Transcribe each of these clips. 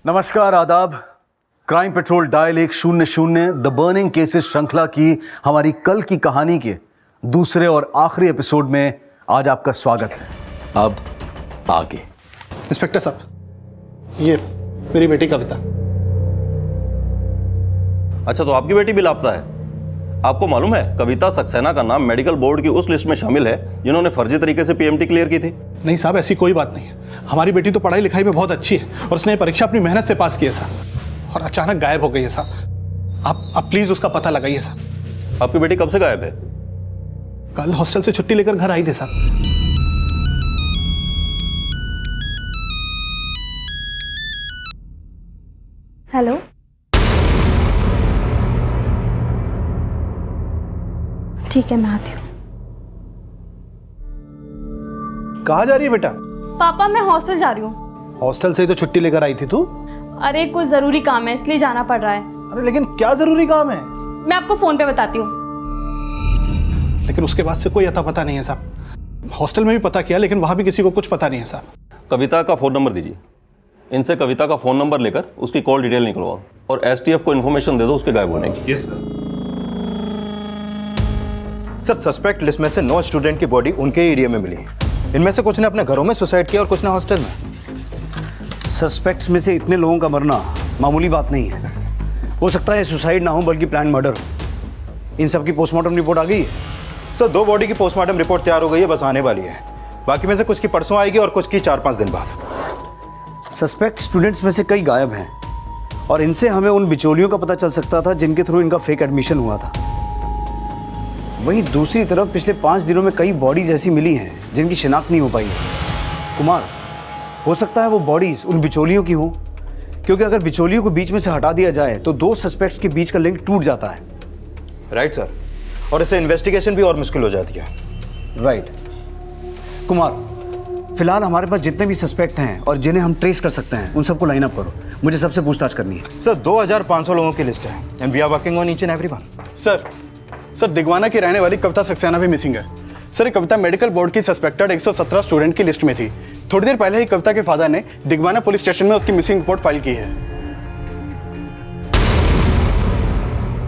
नमस्कार, आदाब। Crime petrol dial 100 the burning cases श्रृंखला की हमारी कल की कहानी के दूसरे और आखिरी एपिसोड में आज आपका स्वागत है। अब आगे। इंस्पेक्टर साहब, ये मेरी बेटी कविता। अच्छा, तो आपकी बेटी भी लापता है। आपको मालूम है कविता सक्सेना का नाम मेडिकल बोर्ड की उस लिस्ट में शामिल है जिन्होंने फर्जी तरीके से पीएमटी क्लियर की थी। नहीं साहब, ऐसी कोई बात नहीं है। हमारी बेटी तो पढ़ाई लिखाई में बहुत अच्छी है और उसने परीक्षा अपनी मेहनत से पास की है साहब, और अचानक गायब हो गई है साहब। आप प्लीज उसका पता लगाइए साहब। आपकी बेटी कब से गायब है? कल हॉस्टल से छुट्टी लेकर घर आई थी साहब। हेलो, ठीक है मैं आती हूँ। कहाँ जा रही है बेटा? पापा मैं हॉस्टल जा रही हूँ। हॉस्टल से ही तो छुट्टी लेकर आई थी तू। अरे कुछ जरूरी काम है इसलिए जाना पड़ रहा है। अरे लेकिन क्या जरूरी काम है? मैं आपको फोन पे बताती हूँ। लेकिन उसके बाद से कोई अता पता नहीं है साहब। हॉस्टल में भी पता किया लेकिन वहां भी किसी को कुछ पता नहीं है साहब। कविता का फोन नंबर दीजिए। इनसे कविता का फोन नंबर लेकर उसकी कॉल डिटेल निकलवाओ और एसटीएफ को इन्फॉर्मेशन दे दो उसके गायब होने की। Yes sir. सस्पेक्ट लिस्ट में से 9 स्टूडेंट की बॉडी उनके एरिया में मिली। इनमें से कुछ ने अपने घरों में सुसाइड किया और कुछ ने हॉस्टल में। सस्पेक्ट्स में से इतने लोगों का मरना मामूली बात नहीं है। हो सकता है सुसाइड ना हो बल्कि प्लान मर्डर हो। इन सब की पोस्टमार्टम रिपोर्ट आ गई है? सर 2 बॉडी की पोस्टमार्टम रिपोर्ट तैयार हो गई है, बस आने वाली है। बाकी में से कुछ की परसों आएगी और कुछ की 4-5 दिन बाद। सस्पेक्ट स्टूडेंट्स में से कई गायब हैं और इनसे हमें उन बिचौलियों का पता चल सकता था जिनके थ्रू इनका फेक एडमिशन हुआ था। वहीं दूसरी तरफ पिछले 5 दिनों में कई बॉडीज ऐसी मिली हैं जिनकी शिनाख्त नहीं हो पाई है। कुमार, हो सकता है वो बॉडीज उन बिचौलियों की हों, क्योंकि अगर बिचौलियों को बीच में से हटा दिया जाए तो 2 सस्पेक्ट्स के बीच का लिंक टूट जाता है। राइट सर, और इससे इन्वेस्टिगेशन भी और मुश्किल हो जाती है। राइट। कुमार, फिलहाल हमारे पास जितने भी सस्पेक्ट हैं और जिन्हें हम ट्रेस कर सकते हैं उन सबको लाइन अप करो। मुझे सबसे पूछताछ करनी है। सर 2500 लोगों की लिस्ट है and we are working on each and everyone. Sir Digwana की रहने वाली कविता सक्सेना भी मिसिंग है। सर ये कविता मेडिकल बोर्ड की सस्पेक्टेड 117 स्टूडेंट की लिस्ट में थी। थोड़ी देर पहले ही कविता के फादर ने दिगवाना पुलिस स्टेशन में उसकी मिसिंग रिपोर्ट फाइल की है।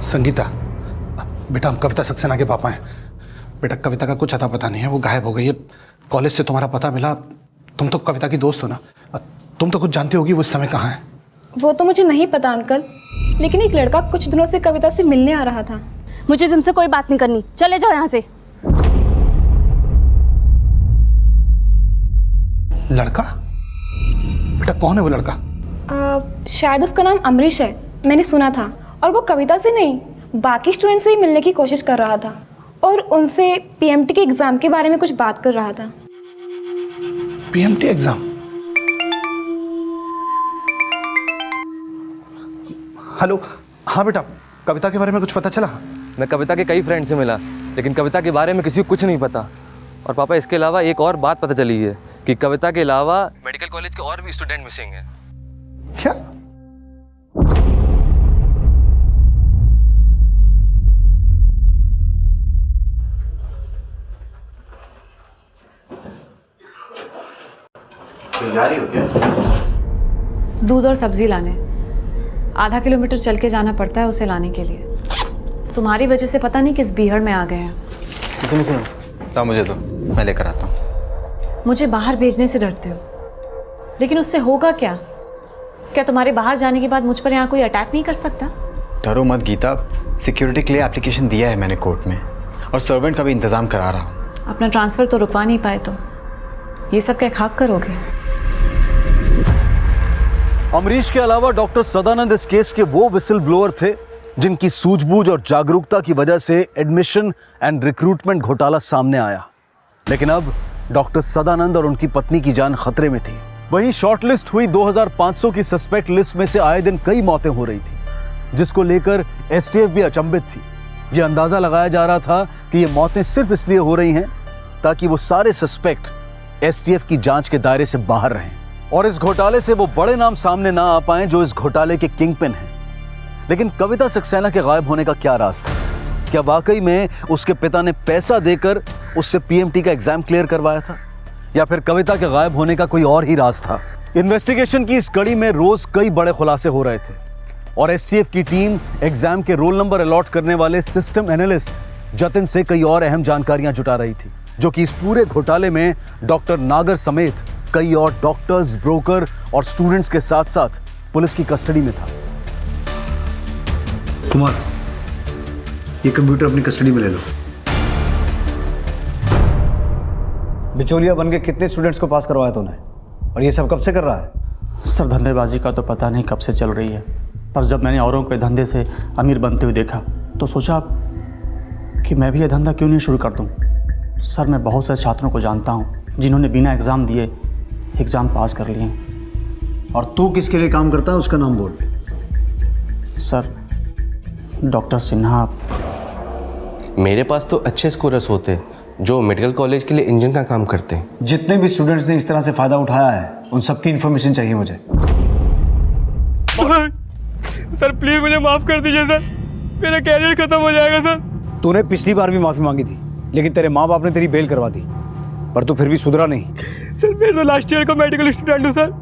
संगीता, बेटा हम कविता सक्सेना के पापा हैं। बेटा कविता का कुछ अता पता नहीं है, वो गायब हो गई है। कॉलेज से तुम्हारा पता मिला। तुम तो कविता की दोस्त हो ना, तुम तो कुछ जानती होगी वो इस समय कहाँ है। वो तो मुझे नहीं पता अंकल, लेकिन एक लड़का कुछ दिनों से कविता से मिलने आ रहा था। मुझे तुमसे कोई बात नहीं करनी, चले जाओ यहाँ से। लड़का? बेटा कौन है वो लड़का? शायद उसका नाम अमरीश है, मैंने सुना था। और वो कविता से नहीं बाकी स्टूडेंट से ही मिलने की कोशिश कर रहा था और उनसे पीएमटी के एग्जाम के बारे में कुछ बात कर रहा था। PMT exam? हेलो, हाँ बेटा, कविता के बारे में कुछ पता चला? मैं कविता के कई फ्रेंड से मिला लेकिन कविता के बारे में किसी को कुछ नहीं पता। और पापा इसके अलावा एक और बात पता चली है कि कविता के अलावा मेडिकल कॉलेज के और भी स्टूडेंट मिसिंग हैं। क्या? जा रही हो क्या? दूध और सब्जी लाने। आधा किलोमीटर चल के जाना पड़ता है उसे लाने के लिए। तुम्हारी वजह से पता नहीं किस बीहड़ में आ गए हैं। सुनो ला मुझे दो, मैं लेकर आता हूँ। मुझे बाहर भेजने से डरते हो, लेकिन उससे होगा क्या? क्या तुम्हारे बाहर जाने के बाद मुझ पर यहाँ कोई अटैक नहीं कर सकता? डरो मत गीता, सिक्योरिटी के लिए एप्लीकेशन दिया है मैंने कोर्ट में और सर्वेंट का भी इंतजाम करा रहा हूँ। अपना ट्रांसफ़र तो रुकवा नहीं पाए तो ये सब क्या खाक करोगे? अमरीश के अलावा डॉक्टर सदानंद इस केस के वो विसल ब्लोअर थे जिनकी सूझबूझ और जागरूकता की वजह से एडमिशन एंड रिक्रूटमेंट घोटाला सामने आया। लेकिन अब डॉक्टर सदानंद और उनकी पत्नी की जान खतरे में थी। वहीं शॉर्टलिस्ट हुई 2500 की सस्पेक्ट लिस्ट में से आए दिन कई मौतें हो रही थी, जिसको लेकर एसटीएफ भी अचंभित थी। यह अंदाजा लगाया जा रहा था कि ये मौतें सिर्फ इसलिए हो रही हैं ताकि वो सारे सस्पेक्ट एसटीएफ की जांच के दायरे से बाहर रहें और इस घोटाले से वो बड़े नाम सामने ना आ पाएं जो इस घोटाले के किंगपिन हैं। लेकिन कविता सक्सेना के गायब होने का क्या राज था? क्या वाकई में उसके पिता ने पैसा देकर उससे पीएमटी का एग्जाम क्लियर करवाया था, या फिर कविता के गायब होने का कोई और ही राज था? इन्वेस्टिगेशन की इस कड़ी में रोज कई बड़े खुलासे हो रहे थे और एसटीएफ की टीम एग्जाम के रोल नंबर अलॉट करने वाले सिस्टम एनालिस्ट जतिन से कई और अहम जानकारियां जुटा रही थी, जो कि इस पूरे घोटाले में डॉक्टर नागर समेत कई और डॉक्टर्स, ब्रोकर और स्टूडेंट्स के साथ साथ पुलिस की कस्टडी में था। कुमार, ये कंप्यूटर अपनी कस्टडी में ले लो। बिचौलिया बन के कितने स्टूडेंट्स को पास करवाया तूने, और ये सब कब से कर रहा है? सर, धंधेबाजी का तो पता नहीं कब से चल रही है, पर जब मैंने औरों के धंधे से अमीर बनते हुए देखा तो सोचा कि मैं भी ये धंधा क्यों नहीं शुरू कर दूं। सर, मैं बहुत से छात्रों को जानता हूं जिन्होंने बिना एग्ज़ाम दिए एग्ज़ाम पास कर लिए। और तू किसके लिए काम करता है, उसका नाम बोल। Sir, doctor Sinha. मेरे पास तो अच्छे स्कोरर्स होते जो मेडिकल कॉलेज के लिए इंजन का काम करते हैं। जितने भी स्टूडेंट्स ने इस तरह से फ़ायदा उठाया है उन सबकी इन्फॉर्मेशन चाहिए मुझे। सर प्लीज़ मुझे माफ़ कर दीजिए सर, मेरा कैरियर ख़त्म हो जाएगा सर। तूने पिछली बार भी माफ़ी मांगी थी, लेकिन तेरे माँ बाप ने तेरी बेल करवा दी, पर तू फिर भी सुधरा नहीं। सर, मैं तो लास्ट ईयर का मेडिकल स्टूडेंट हूँ सर,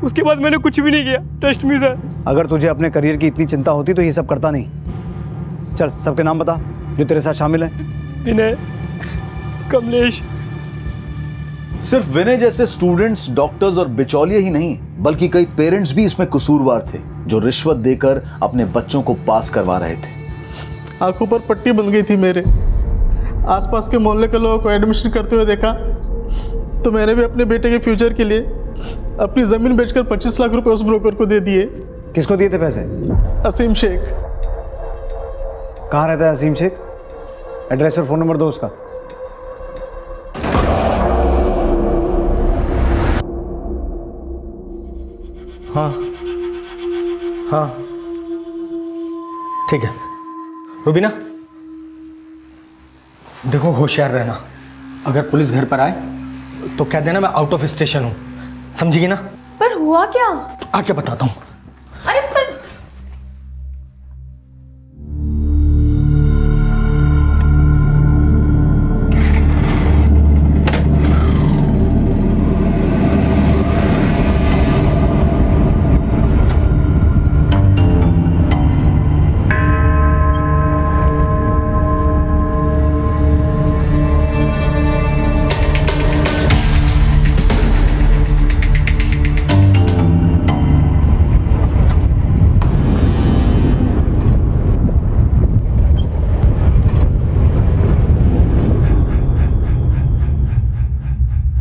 उसके बाद मैंने कुछ भी नहीं किया, ट्रस्ट मी सर। अगर तुझे अपने करियर की इतनी चिंता होती तो ये सब करता नहीं। चल, सबके नाम बता जो तेरे साथ शामिल हैं। विनय, कमलेश। सिर्फ विनय जैसे स्टूडेंट्स, डॉक्टर्स और बिचौलिए ही नहीं, बल्कि कई पेरेंट्स भी इसमें कसूरवार थे, जो रिश्वत देकर अपने बच्चों को पास करवा रहे थे। आंखों पर पट्टी बन गई थी मेरे। आसपास के मोहल्ले के लोगों को एडमिशन करते हुए देखा तो मैंने भी अपने बेटे के फ्यूचर के लिए अपनी ज़मीन बेचकर 25 लाख रुपए उस ब्रोकर को दे दिए। किसको दिए थे पैसे? असीम शेख। कहाँ रहता है असीम शेख? एड्रेस और फ़ोन नंबर दो उसका। हाँ हाँ, ठीक है। रुबीना, देखो होशियार रहना, अगर पुलिस घर पर आए तो कह देना मैं आउट ऑफ स्टेशन हूँ, समझेगी ना? पर हुआ क्या? आके बताता हूँ। अरे पर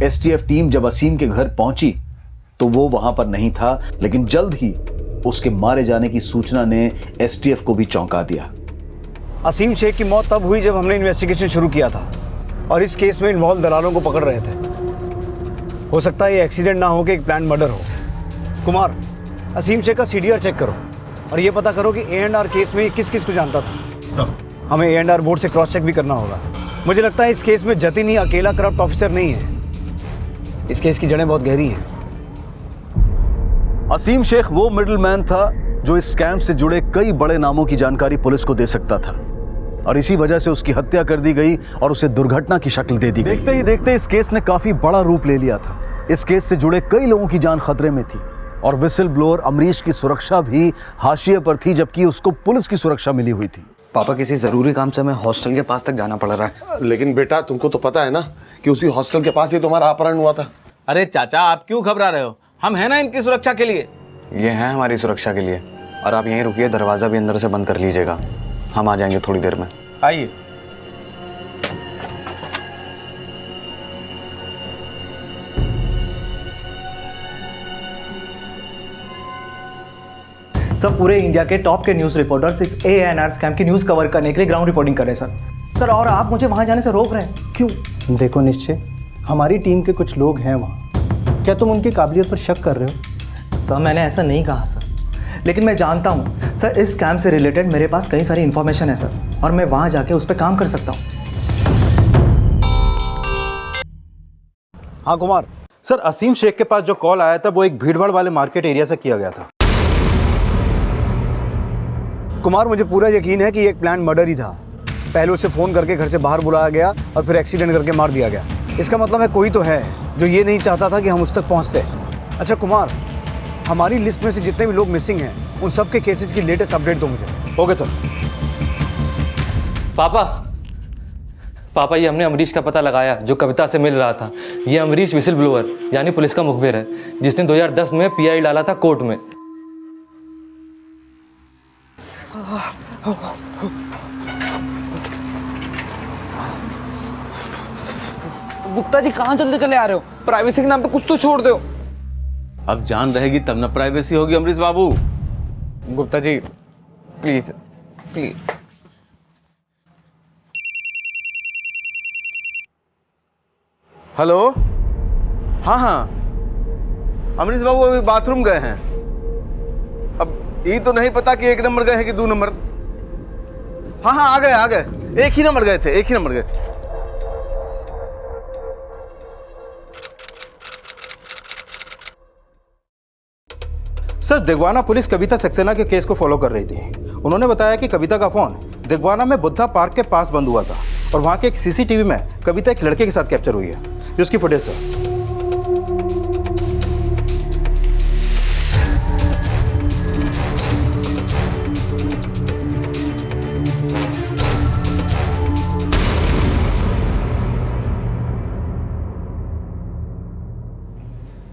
एसटीएफ टीम जब असीम के घर पहुंची तो वो वहां पर नहीं था, लेकिन जल्द ही उसके मारे जाने की सूचना ने एसटीएफ को भी चौंका दिया। असीम शेख की मौत तब हुई जब हमने इन्वेस्टिगेशन शुरू किया था और इस केस में इन्वॉल्व दलालों को पकड़ रहे थे। हो सकता है ये एक्सीडेंट ना हो कि एक प्लान मर्डर हो। कुमार, असीम शेख का सीडीआर चेक करो और ये पता करो कि A&R केस में ये किस किस को जानता था। हमें A&R बोर्ड से क्रॉस चेक भी करना होगा। मुझे लगता है इस केस में जतिन ही अकेला करप्ट ऑफिसर नहीं है। इस केस की जड़ें बहुत गहरी हैं। असीम शेख वो मिडलमैन था जो इस स्कैम से जुड़े कई बड़े नामों की जानकारी पुलिस को दे सकता था, और इसी वजह से उसकी हत्या कर दी गई और उसे दुर्घटना की शक्ल दे दी गई। देखते ही देखते इस केस ने काफी बड़ा रूप ले लिया था। इस केस से जुड़े कई लोगों की जान खतरे में थी और विसिल ब्लोअर अमरीश की सुरक्षा भी हाशिए पर थी, जबकि उसको पुलिस की सुरक्षा मिली हुई थी। पापा, किसी ज़रूरी काम से हमें हॉस्टल के पास तक जाना पड़ रहा है। लेकिन बेटा, तुमको तो पता है ना कि उसी हॉस्टल के पास ही तुम्हारा अपहरण हुआ था। अरे चाचा, आप क्यों घबरा रहे हो? हम हैं ना इनकी सुरक्षा के लिए। ये है हमारी सुरक्षा के लिए, और आप यहीं रुकिए, दरवाज़ा भी अंदर से बंद कर लीजिएगा। हम आ जाएंगे थोड़ी देर में। आइए। सर, पूरे इंडिया के टॉप के न्यूज़ रिपोर्टर्स इस A&R स्कैम की न्यूज़ कवर करने के लिए ग्राउंड रिपोर्टिंग कर रहे हैं सर, और आप मुझे वहाँ जाने से रोक रहे हैं, क्यों? देखो निश्चय, हमारी टीम के कुछ लोग हैं वहाँ, क्या तुम उनकी काबिलियत पर शक कर रहे हो? सर, मैंने ऐसा नहीं कहा सर, लेकिन मैं जानता हूँ सर, इस स्कैम से रिलेटेड मेरे पास कई सारी इन्फॉर्मेशन है सर, और मैं वहाँ जाके उस पर काम कर सकता हूँ। हाँ कुमार। सर, असीम शेख के पास जो कॉल आया था वो एक भीड़भाड़ वाले मार्केट एरिया से किया गया था। कुमार, मुझे पूरा यकीन है कि ये एक प्लान मर्डर ही था। पहले उसे फ़ोन करके घर से बाहर बुलाया गया और फिर एक्सीडेंट करके मार दिया गया। इसका मतलब है कोई तो है जो ये नहीं चाहता था कि हम उस तक पहुंचते। अच्छा कुमार, हमारी लिस्ट में से जितने भी लोग मिसिंग हैं उन सब के केसेस की लेटेस्ट अपडेट दो मुझे। Okay sir. पापा ये हमने अमरीश का पता लगाया जो कविता से मिल रहा था। ये अमरीश विसिल ब्लोअर यानी पुलिस का मुखबिर है जिसने 2010 में पीआई डाला था कोर्ट में। गुप्ता जी कहाँ जल्दी चले आ रहे हो? प्राइवेसी के नाम पे कुछ तो छोड़ दो। अब जान रहेगी तब ना प्राइवेसी होगी अमरीश बाबू। Gupta ji please please. Hello, हाँ हाँ, अमरीश बाबू अभी बाथरूम गए हैं। अब ये तो नहीं पता कि 1 नंबर गए हैं कि 2 नंबर। हाँ हाँ, आ गए, एक ही नंबर गए थे। सर, दिगवाना पुलिस कविता सक्सेना के केस को फॉलो कर रही थी। उन्होंने बताया कि कविता का फोन दिगवाना में बुद्धा पार्क के पास बंद हुआ था और वहां के एक सीसीटीवी में कविता एक लड़के के साथ कैप्चर हुई है, जिसकी फुटेज सर।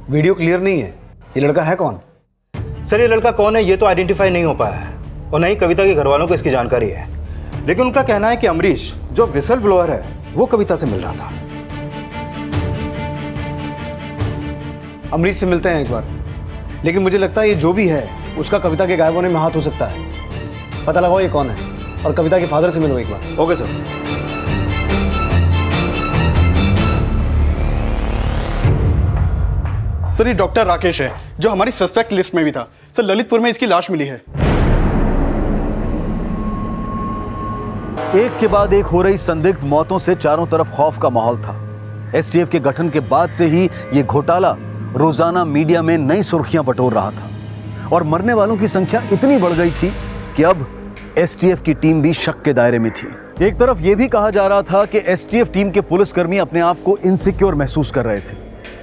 वीडियो क्लियर नहीं है। ये लड़का है कौन? सर, ये लड़का कौन है ये तो आइडेंटिफाई नहीं हो पाया है और नहीं कविता के घर वालों को इसकी जानकारी है, लेकिन उनका कहना है कि अमरीश जो विसल ब्लोअर है वो कविता से मिल रहा था। अमरीश से मिलते हैं एक बार, लेकिन मुझे लगता है ये जो भी है उसका कविता के गायब होने में हाथ हो सकता है। पता लगाओ ये कौन है और कविता के फादर से मिलो एक बार। Okay sir. सर, ये डॉक्टर राकेश है जो हमारी सस्पेक्ट लिस्ट में भी था। सर, ललितपुर में इसकी लाश मिली है। एक के बाद एक हो रही संदिग्ध मौतों से चारों तरफ खौफ का माहौल था। एसटीएफ के गठन के बाद से ही ये घोटाला रोजाना मीडिया में नई सुर्खियां बटोर रहा था और मरने वालों की संख्या इतनी बढ़ गई थी कि अब एसटीएफ की टीम भी शक के दायरे में थी। एक तरफ यह भी कहा जा रहा था कि एसटीएफ टीम के पुलिसकर्मी अपने आप को इनसिक्योर महसूस कर रहे थे,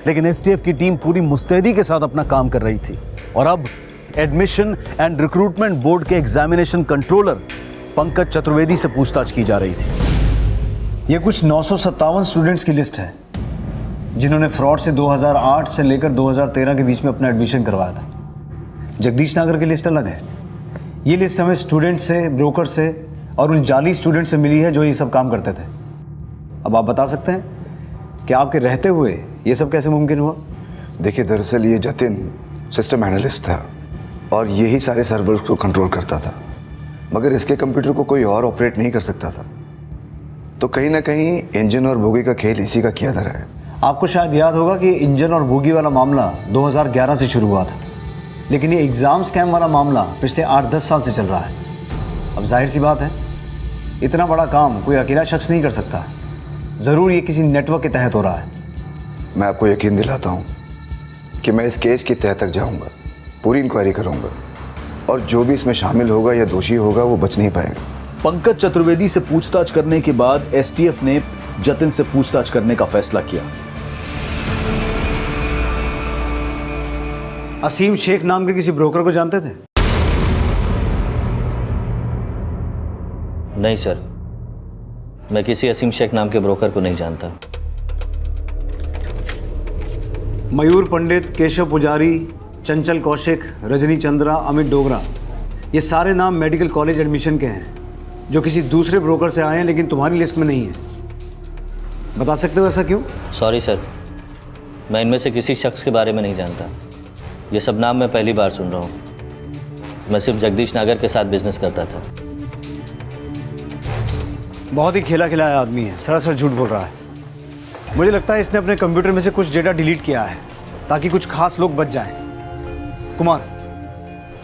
लेकिन एसटीएफ की टीम पूरी मुस्तैदी के साथ अपना काम कर रही थी और अब एडमिशन एंड रिक्रूटमेंट बोर्ड के एग्जामिनेशन कंट्रोलर पंकज चतुर्वेदी से पूछताछ की जा रही थी। ये कुछ 957 स्टूडेंट्स की लिस्ट है जिन्होंने फ्रॉड से 2008 से लेकर 2013 के बीच में अपना एडमिशन करवाया था। जगदीश नगर की लिस्ट अलग है। ये लिस्ट हमें स्टूडेंट से, ब्रोकर से और उन जाली स्टूडेंट से मिली है जो ये सब काम करते थे। अब आप बता सकते हैं कि आपके रहते हुए ये सब कैसे मुमकिन हुआ? देखिए, दरअसल ये जतिन सिस्टम एनालिस्ट था और यही सारे सर्वर्स को कंट्रोल करता था, मगर इसके कंप्यूटर को कोई और ऑपरेट नहीं कर सकता था। तो कहीं ना कहीं इंजन और बोगी का खेल इसी का किया धरा है। आपको शायद याद होगा कि इंजन और बोगी वाला मामला 2011 से शुरू हुआ था, लेकिन ये एग्ज़ाम स्कैम वाला मामला पिछले 8-10 साल से चल रहा है। अब जाहिर सी बात है, इतना बड़ा काम कोई अकेला शख्स नहीं कर सकता। ज़रूर ये किसी नेटवर्क के तहत हो रहा है। मैं आपको यकीन दिलाता हूँ कि मैं इस केस की तह तक जाऊँगा, पूरी इंक्वायरी करूँगा और जो भी इसमें शामिल होगा या दोषी होगा वो बच नहीं पाएगा। पंकज चतुर्वेदी से पूछताछ करने के बाद एसटीएफ ने जतिन से पूछताछ करने का फैसला किया। असीम शेख नाम के किसी ब्रोकर को जानते थे? नहीं सर, मैं किसी असीम शेख नाम के ब्रोकर को नहीं जानता। मयूर पंडित, केशव पुजारी, चंचल कौशिक, रजनी चंद्रा, अमित डोगरा, ये सारे नाम मेडिकल कॉलेज एडमिशन के हैं जो किसी दूसरे ब्रोकर से आए हैं लेकिन तुम्हारी लिस्ट में नहीं है। बता सकते हो ऐसा क्यों? सॉरी सर, मैं इनमें से किसी शख्स के बारे में नहीं जानता। ये सब नाम मैं पहली बार सुन रहा हूँ। मैं सिर्फ जगदीश नागर के साथ बिजनेस करता था। बहुत ही खेला खिलाया आदमी है, सरासर झूठ बोल रहा है। मुझे लगता है इसने अपने कंप्यूटर में से कुछ डेटा डिलीट किया है ताकि कुछ खास लोग बच जाएं। कुमार,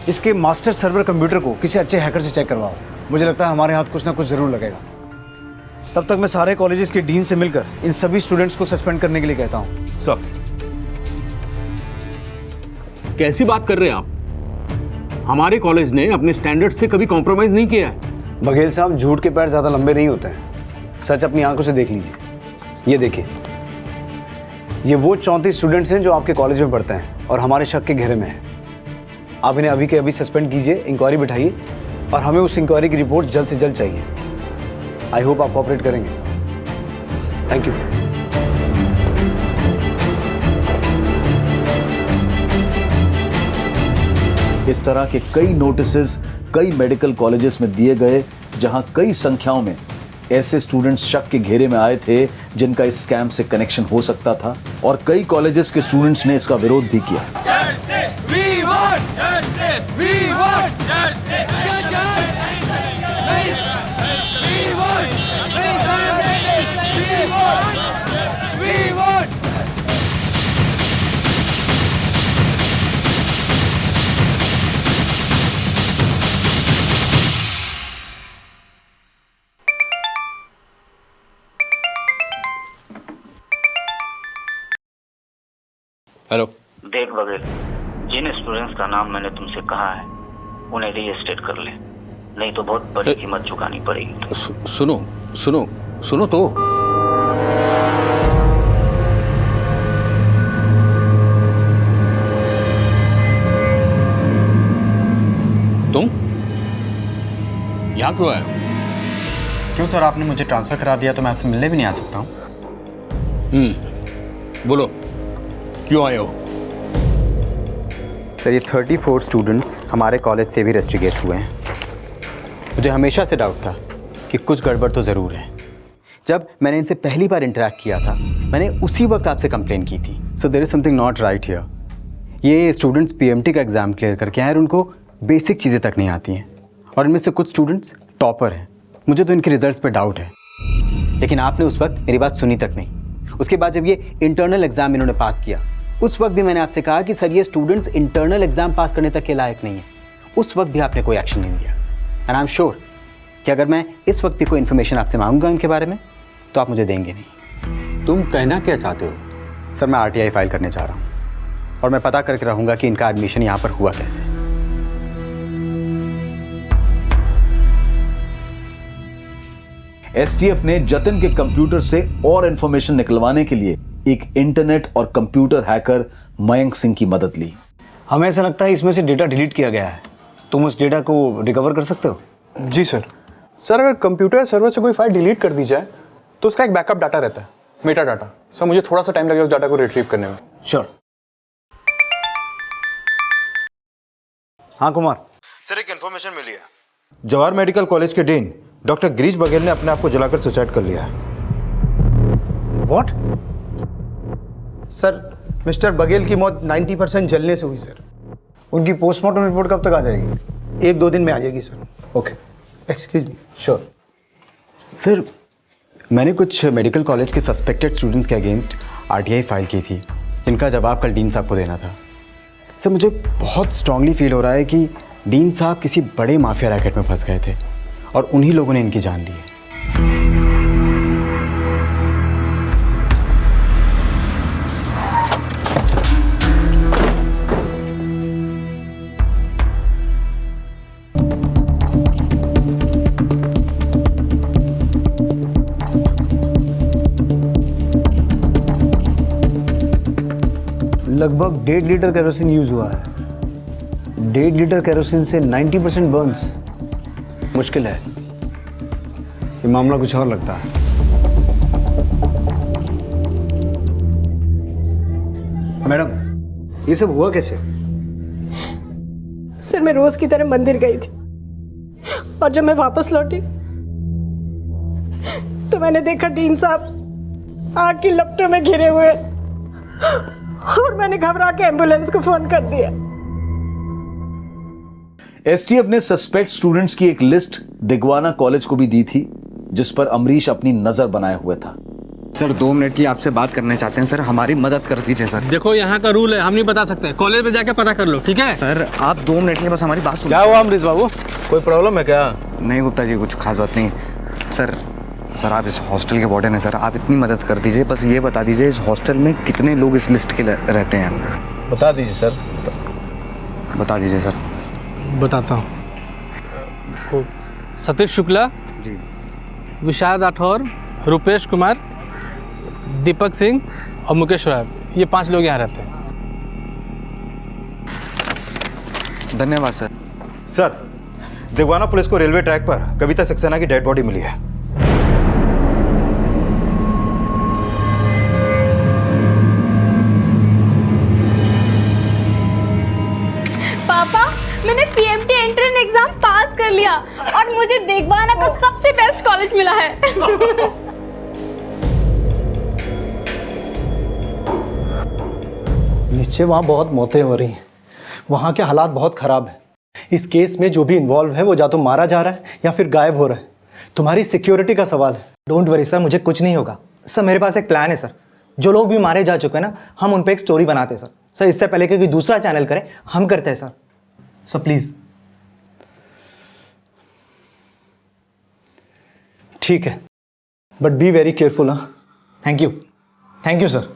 इसके मास्टर सर्वर कंप्यूटर को किसी अच्छे हैकर से चेक करवाओ। मुझे लगता है हमारे हाथ कुछ ना कुछ जरूर लगेगा। तब तक मैं सारे कॉलेजेस के डीन से मिलकर इन सभी स्टूडेंट्स को सस्पेंड करने के लिए कहता हूँ। सर, कैसी बात कर रहे हैं आप? हमारे कॉलेज ने अपने स्टैंडर्ड से कभी कॉम्प्रोमाइज नहीं किया है। बघेल साहब, झूठ के पैर ज़्यादा लंबे नहीं होते हैं। सच अपनी आंखों से देख लीजिए। ये देखिए, ये वो 34 स्टूडेंट्स हैं जो आपके कॉलेज में पढ़ते हैं और हमारे शक के घेरे में हैं। आप इन्हें अभी के अभी सस्पेंड कीजिए, इंक्वायरी बिठाइए और हमें उस इंक्वायरी की रिपोर्ट जल्द से जल्द चाहिए। आई होप आप कोऑपरेट करेंगे। Thank you. इस तरह के कई नोटिसेस कई मेडिकल कॉलेजेस में दिए गए, जहां कई संख्याओं में ऐसे स्टूडेंट्स शक के घेरे में आए थे जिनका इस स्कैम से कनेक्शन हो सकता था, और कई कॉलेजेस के स्टूडेंट्स ने इसका विरोध भी किया। हेलो। देख बगैर, जिन स्टूडेंट्स का नाम मैंने तुमसे कहा है उन्हें रीस्टेट कर ले, नहीं तो बहुत बड़ी कीमत चुकानी पड़ेगी। सुनो सुनो सुनो तो। तुम यहाँ क्यों आए? क्यों सर, आपने मुझे ट्रांसफ़र करा दिया तो मैं आपसे मिलने भी नहीं आ सकता हूँ। बोलो क्यों आए हो? सर, ये 34 स्टूडेंट्स हमारे कॉलेज से भी रेस्ट्रिगेट हुए हैं। मुझे हमेशा से डाउट था कि कुछ गड़बड़ तो ज़रूर है। जब मैंने इनसे पहली बार इंटरेक्ट किया था, मैंने उसी वक्त आपसे कंप्लेन की थी। So there is something not right here. ये स्टूडेंट्स पीएमटी का एग्ज़ाम क्लियर करके आए और उनको बेसिक चीज़ें तक नहीं आती हैं, और इनमें से कुछ स्टूडेंट्स टॉपर हैं। मुझे तो इनके रिजल्ट्स पे डाउट है, लेकिन आपने उस वक्त मेरी बात सुनी तक नहीं। उसके बाद जब ये इंटरनल एग्ज़ाम इन्होंने पास किया, उस वक्त भी मैंने आपसे कहा कि सर ये स्टूडेंट्स इंटरनल एग्ज़ाम पास करने तक के लायक नहीं है। उस वक्त भी आपने कोई एक्शन नहीं लिया। एंड आई एम श्योर कि अगर मैं इस वक्त भी कोई इन्फॉर्मेशन आपसे मांगूंगा इनके बारे में तो आप मुझे देंगे नहीं। तुम कहना क्या चाहते हो? सर, मैं आरटीआई फाइल करने जा रहा हूँ और मैं पता करके रहूँगा कि इनका एडमिशन यहाँ पर हुआ कैसे। एसटीएफ ने जतिन के कंप्यूटर से और इंफॉर्मेशन निकलवाने के लिए एक इंटरनेट और कंप्यूटर हैकर मयंक सिंह की मदद ली। हमें ऐसा लगता है इसमें से डेटा डिलीट किया गया है। तुम उस डेटा को रिकवर कर सकते हो? जी सर। सर, अगर कंप्यूटर सर्वर से कोई फाइल डिलीट कर दी जाए तो उसका एक बैकअप डाटा रहता है, मेटा डाटा। सर, मुझे थोड़ा सा टाइम लगेगा उस डाटा को रिट्रीव करने में। श्योर। हाँ कुमार। सर, एक इन्फॉर्मेशन मिली है। जवाहर मेडिकल कॉलेज के डीन डॉक्टर गिरीश बघेल ने अपने आप को जलाकर सुसाइड कर लिया है। व्हाट? सर, मिस्टर बघेल की मौत 90% जलने से हुई सर। उनकी पोस्टमार्टम रिपोर्ट कब तक आ जाएगी? 1-2 दिन में आ जाएगी sir. Okay, excuse me. Sure. Sir, मैंने कुछ मेडिकल कॉलेज के सस्पेक्टेड स्टूडेंट्स के अगेंस्ट आरटीआई फाइल की थी, जिनका जवाब कल डीन साहब को देना था। सर, मुझे बहुत स्ट्रांगली फील हो रहा है कि डीन साहब किसी बड़े माफिया रैकेट में फंस गए थे और उन्हीं लोगों ने इनकी जान ली है। लगभग 1.5 लीटर केरोसिन यूज हुआ है। 1.5 लीटर केरोसिन से 90% बर्न्स मुश्किल है। ये मामला कुछ और लगता है। मैडम, ये सब हुआ कैसे? सर, मैं रोज की तरह मंदिर गई थी और जब मैं वापस लौटी तो मैंने देखा डीन साहब आग की लपटों में घिरे हुए और मैंने घबरा के एम्बुलेंस को फोन कर दिया। एसटीएफ ने सस्पेक्ट स्टूडेंट्स की एक लिस्ट दिगवाना कॉलेज को भी दी थी, जिस पर अमरीश अपनी नजर बनाए हुए था। सर, 2 मिनट की आपसे बात करना चाहते हैं सर, हमारी मदद कर दीजिए सर। देखो, यहाँ का रूल है, हम नहीं बता सकते। कॉलेज में जाके पता कर लो, ठीक है? सर, आप 2 मिनट के लिए बस हमारी बात सुनो। क्या हुआ अमरीश बाबू, कोई प्रॉब्लम है क्या? नहीं गुप्ता जी, कुछ खास बात नहीं। सर, आप इस हॉस्टल के वार्डन हैं सर, आप इतनी मदद कर दीजिए। बस ये बता दीजिए इस हॉस्टल में कितने लोग इस लिस्ट के रहते हैं? बता दीजिए सर। बता दीजिए सर। बताता हूँ। सतीश शुक्ला जी, विशाल राठौर, रुपेश कुमार, दीपक सिंह और मुकेश राय, ये 5 लोग यहाँ रहते हैं। धन्यवाद सर। सर, दिगवाना पुलिस को रेलवे ट्रैक पर कविता सक्सेना की डेड बॉडी मिली है। पापा, मैंने पीएमटी एंट्रेंस एग्जाम पास कर लिया और मुझे दिगवाना का सबसे बेस्ट कॉलेज मिला है। निश्चय वहाँ बहुत मौतें हो रही हैं, वहाँ के हालात बहुत ख़राब हैं। इस केस में जो भी इन्वॉल्व है वो या तो मारा जा रहा है या फिर गायब हो रहा है। तुम्हारी सिक्योरिटी का सवाल है। डोंट वरी सर, मुझे कुछ नहीं होगा सर। मेरे पास एक प्लान है सर। जो लोग भी मारे जा चुके हैं ना, हम उन पर एक स्टोरी बनाते हैं सर। सर इससे पहले कि कोई दूसरा चैनल करे, हम करते हैं सर। Sir please. ठीक है, बट बी वेरी केयरफुल। हाँ, थैंक यू सर।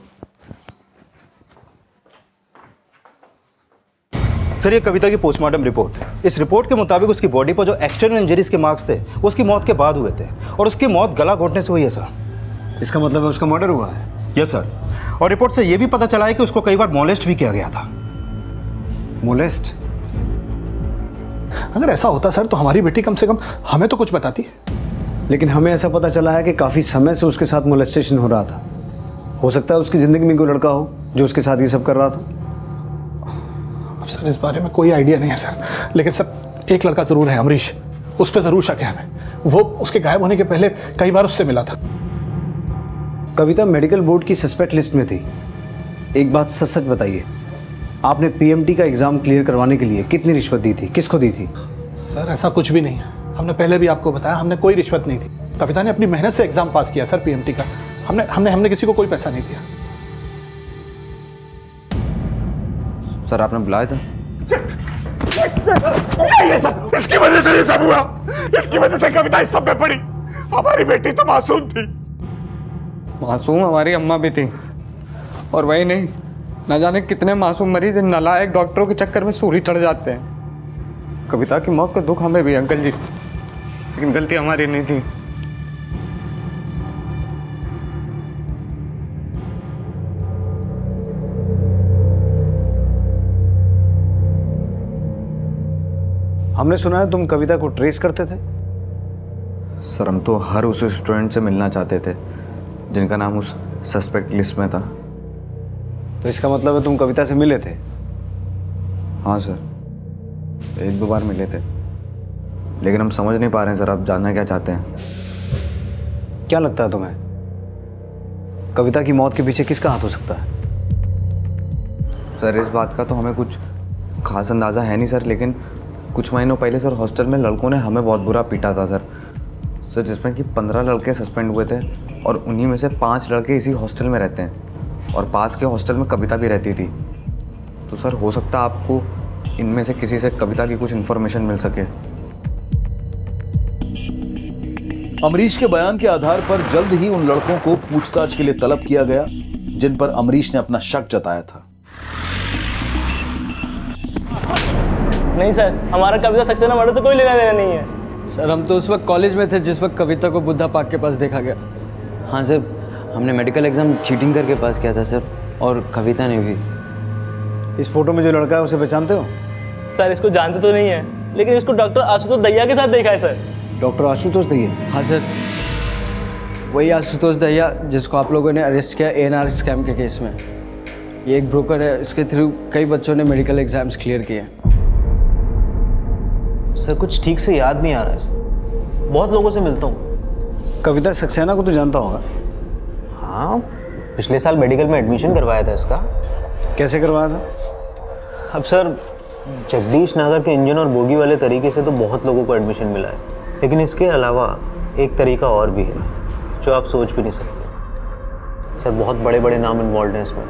सर, ये कविता की पोस्टमार्टम रिपोर्ट। इस रिपोर्ट के मुताबिक उसकी बॉडी पर जो एक्सटर्नल इंजरीज के मार्क्स थे वो उसकी मौत के बाद हुए थे और उसकी मौत गला घोटने से हुई है सर। इसका मतलब है उसका मर्डर हुआ है? Yes sir. और रिपोर्ट से ये भी पता चला है कि उसको कई बार मोलेस्ट भी किया गया था। मोलेस्ट? अगर ऐसा होता सर तो हमारी बेटी कम से कम हमें तो कुछ बताती। लेकिन हमें ऐसा पता चला है कि काफ़ी समय से उसके साथ मोलेस्टेशन हो रहा था। हो सकता है उसकी ज़िंदगी में कोई लड़का हो जो उसके साथ ये सब कर रहा था। अब सर इस बारे में कोई आइडिया नहीं है सर, लेकिन सर एक लड़का ज़रूर है, अमरीश। उस पर ज़रूर शक है हमें। वो उसके गायब होने के पहले कई बार उससे मिला था। कविता मेडिकल बोर्ड की सस्पेक्ट लिस्ट में थी। एक बात सच सच बताइए, आपने पीएमटी का एग्ज़ाम क्लियर करवाने के लिए कितनी रिश्वत दी थी, किसको दी थी? सर ऐसा कुछ भी नहीं है। हमने पहले भी आपको बताया, हमने कोई रिश्वत नहीं दी। कविता ने अपनी मेहनत से एग्जाम पास किया सर पीएमटी का। हमने किसी को कोई पैसा नहीं दिया। सर आपने बुलाया था? ये सब इसकी वजह से ये सब हुआ। इसकी वजह से कविता इस सब में पड़ी। हमारी बेटी तो मासूम थी। मासूम हमारी अम्मा भी थी, और वही नहीं, न जाने कितने मासूम मरीज इन नालायक डॉक्टरों के चक्कर में सूली चढ़ जाते हैं। कविता की मौत का दुख हमें भी अंकल जी, लेकिन गलती हमारी नहीं थी। हमने सुना है तुम कविता को ट्रेस करते थे। सर हम तो हर उस स्टूडेंट से मिलना चाहते थे जिनका नाम उस सस्पेक्ट लिस्ट में था। तो इसका मतलब है तुम कविता से मिले थे? हाँ सर, 1-2 बार मिले थे, लेकिन हम समझ नहीं पा रहे हैं सर, आप जानना क्या चाहते हैं? क्या लगता है तुम्हें, कविता की मौत के पीछे किसका हाथ हो सकता है? सर इस बात का तो हमें कुछ खास अंदाज़ा है नहीं सर, लेकिन कुछ महीनों पहले सर हॉस्टल में लड़कों ने हमें बहुत बुरा पीटा था सर, जिसमें कि 15 लड़के सस्पेंड हुए थे और उन्हीं में से 5 लड़के इसी हॉस्टल में रहते हैं और पास के हॉस्टल में कविता भी रहती थी। तो सर हो सकता है आपको इनमें से किसी से कविता की कुछ इन्फॉर्मेशन मिल सके। अमरीश के बयान के आधार पर जल्द ही उन लड़कों को पूछताछ के लिए तलब किया गया जिन पर अमरीश ने अपना शक जताया था। नहीं सर, हमारा कविता सक्सेना मर्डर से कोई लेना देना नहीं है। सर हम तो उस वक्त कॉलेज में थे जिस वक्त कविता को बुद्धा पार्क के पास देखा गया। हाँ सर, हमने मेडिकल एग्ज़ाम चीटिंग करके पास किया था सर, और कविता ने भी। इस फोटो में जो लड़का है उसे पहचानते हो? सर इसको जानते तो नहीं है, लेकिन इसको डॉक्टर आशुतोष दहिया के साथ देखा है सर। डॉक्टर आशुतोष दहिया? हाँ सर, वही आशुतोष दहिया जिसको आप लोगों ने अरेस्ट किया ANR स्कैम के केस में। ये एक ब्रोकर है, इसके थ्रू कई बच्चों ने मेडिकल एग्जाम्स क्लियर किए। सर कुछ ठीक से याद नहीं आ रहा है सर, बहुत लोगों से मिलता हूँ। कविता सक्सेना को तो जानता होगा? हाँ, पिछले साल मेडिकल में एडमिशन करवाया था इसका। कैसे करवाया था? अब सर जगदीश नगर के इंजन और बोगी वाले तरीके से तो बहुत लोगों को एडमिशन मिला है, लेकिन इसके अलावा एक तरीका और भी है जो आप सोच भी नहीं सकते। सर बहुत बड़े बड़े नाम इन्वॉल्व हैं इसमें,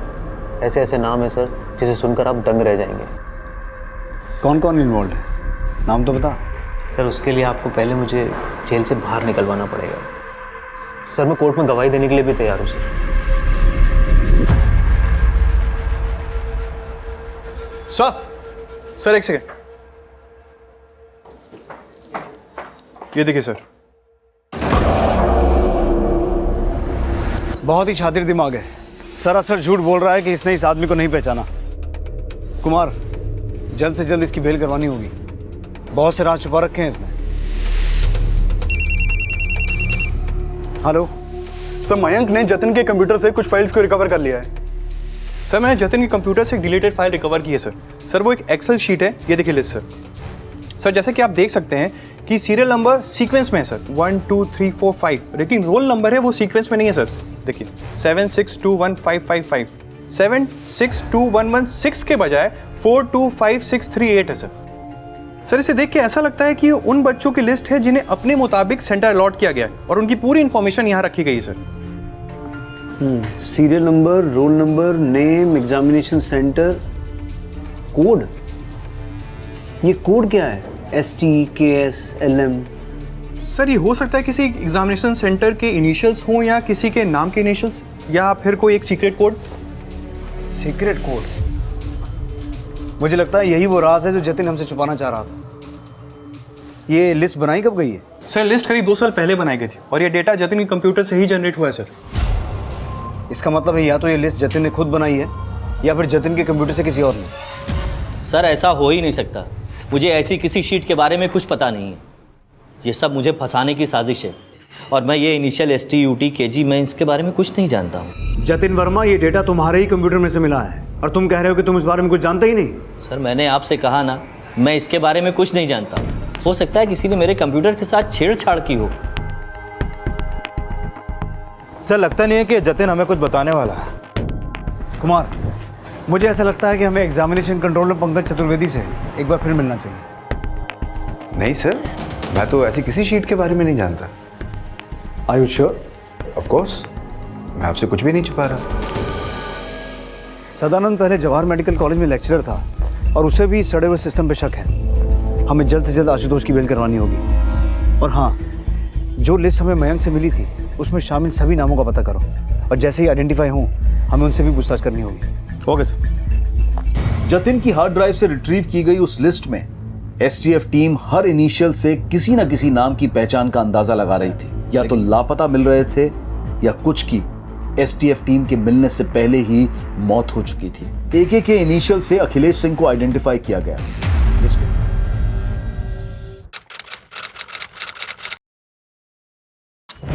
ऐसे ऐसे नाम है सर जिसे सुनकर आप दंग रह जाएंगे। कौन कौन इन्वॉल्व है, नाम तो बता। सर उसके लिए आपको पहले मुझे जेल से बाहर निकलवाना पड़ेगा। सर मैं कोर्ट में गवाही देने के लिए भी तैयार हूँ सर। सर एक सेकेंड, ये देखिए सर। बहुत ही शातिर दिमाग है, सरासर झूठ बोल रहा है कि इसने इस आदमी को नहीं पहचाना। कुमार, जल्द से जल्द इसकी बेल करवानी होगी। बहुत से राज छुपा रखे हैं इसने। हेलो सर, मयंक ने जतिन के कंप्यूटर से कुछ फाइल्स को रिकवर कर लिया है। सर, मैंने जतिन के कंप्यूटर से एक डिलीटेड फाइल रिकवर की है सर। वो एक एक्सेल शीट है, ये देखिए लिस्ट सर। जैसे कि आप देख सकते हैं कि सीरियल नंबर सीक्वेंस में है सर, 1 2 3 4 5, लेकिन रोल नंबर है वो सीक्वेंस में नहीं है सर। देखिए 7621555, 76211 के बजाय 4256338 है सर। इसे देख के ऐसा लगता है कि ये उन बच्चों की लिस्ट है जिन्हें अपने मुताबिक सेंटर अलॉट किया गया है और उनकी पूरी इंफॉर्मेशन यहाँ रखी गई है sir. Serial number, roll number, name, examination centre, code. ये कोड क्या है? ST, KS, LM? सर, ये हो सकता है किसी एग्जामिनेशन सेंटर के इनिशियल्स हों या किसी के नाम के इनिशियल्स, या फिर कोई एक सीक्रेट कोड। Secret code? मुझे लगता है यही वो राज है जो जतिन हमसे छुपाना चाह रहा था। ये लिस्ट बनाई कब गई है? सर, लिस्ट करीब 2 साल पहले बनाई गई थी और ये डेटा जतिन के कंप्यूटर से ही जनरेट हुआ है सर। इसका मतलब है या तो ये लिस्ट जतिन ने खुद बनाई है या फिर जतिन के कंप्यूटर से किसी और ने। सर, ऐसा हो ही नहीं सकता। मुझे ऐसी किसी शीट के बारे में कुछ पता नहीं है। ये सब मुझे फंसाने की साजिश है और मैं ये इनिशियल ST, UT, KG, मैं इसके बारे में कुछ नहीं जानता हूँ। जतिन वर्मा, ये डेटा तुम्हारे ही कंप्यूटर में से मिला है और तुम कह रहे हो कि तुम इस बारे में कुछ जानते ही नहीं। सर, मैंने आपसे कहा ना, मैं इसके बारे में कुछ नहीं जानता। हो सकता है किसी ने मेरे कंप्यूटर के साथ छेड़छाड़ की हो। सर, लगता नहीं है कि जतिन हमें कुछ बताने वाला है। कुमार, मुझे ऐसा लगता है कि हमें एग्जामिनेशन कंट्रोलर पंकज चतुर्वेदी से एक बार फिर मिलना चाहिए। नहीं सर, मैं तो ऐसी किसी शीट के बारे में नहीं जानता। Are you sure? Of course, मैं आपसे कुछ भी नहीं छुपा रहा। सदानंद पहले जवाहर मेडिकल कॉलेज में लेक्चरर था और उसे भी सड़े हुए सिस्टम पे शक है। हमें जल्द से जल्द आशुतोष की बेल करवानी होगी। और हाँ, जो लिस्ट हमें मयंक से मिली थी उसमें शामिल सभी नामों का पता करो और जैसे ही आइडेंटिफाई हों हमें उनसे भी पूछताछ करनी होगी। Okay sir. जतिन की हार्ड ड्राइव से रिट्रीव की गई उस लिस्ट में STF टीम हर इनिशियल से किसी न किसी नाम की पहचान का अंदाजा लगा रही थी। या तो लापता मिल रहे थे या कुछ की STF टीम के मिलने से पहले ही मौत हो चुकी थी। AK के इनिशियल से अखिलेश सिंह को आइडेंटिफाई किया गया।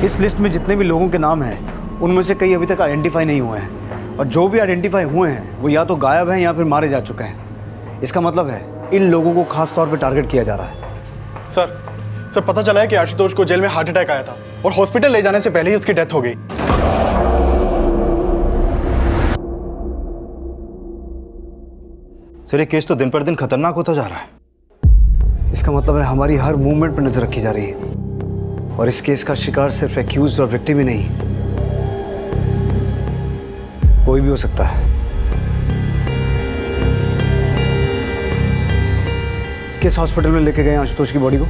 इस लिस्ट में जितने भी लोगों के नाम हैं उनमें से कई अभी तक आइडेंटिफाई नहीं हुए हैं और जो भी आइडेंटिफाई हुए हैं वो या तो गायब हैं या फिर मारे जा चुके हैं। इसका मतलब है इन लोगों को खास तौर पे टारगेट किया जा रहा है। सर, पता चला है कि आशुतोष को जेल में हार्ट अटैक आया था और हॉस्पिटल ले जाने से पहले ही उसकी डेथ हो गई। सर, ये केस तो दिन पर दिन खतरनाक होता जा रहा है। इसका मतलब है हमारी हर मूवमेंट पर नजर रखी जा रही है और इस केस का शिकार सिर्फ एक्यूज्ड और विक्टिम ही नहीं, कोई भी हो सकता है। किस हॉस्पिटल में लेके गए आशुतोष की बॉडी को?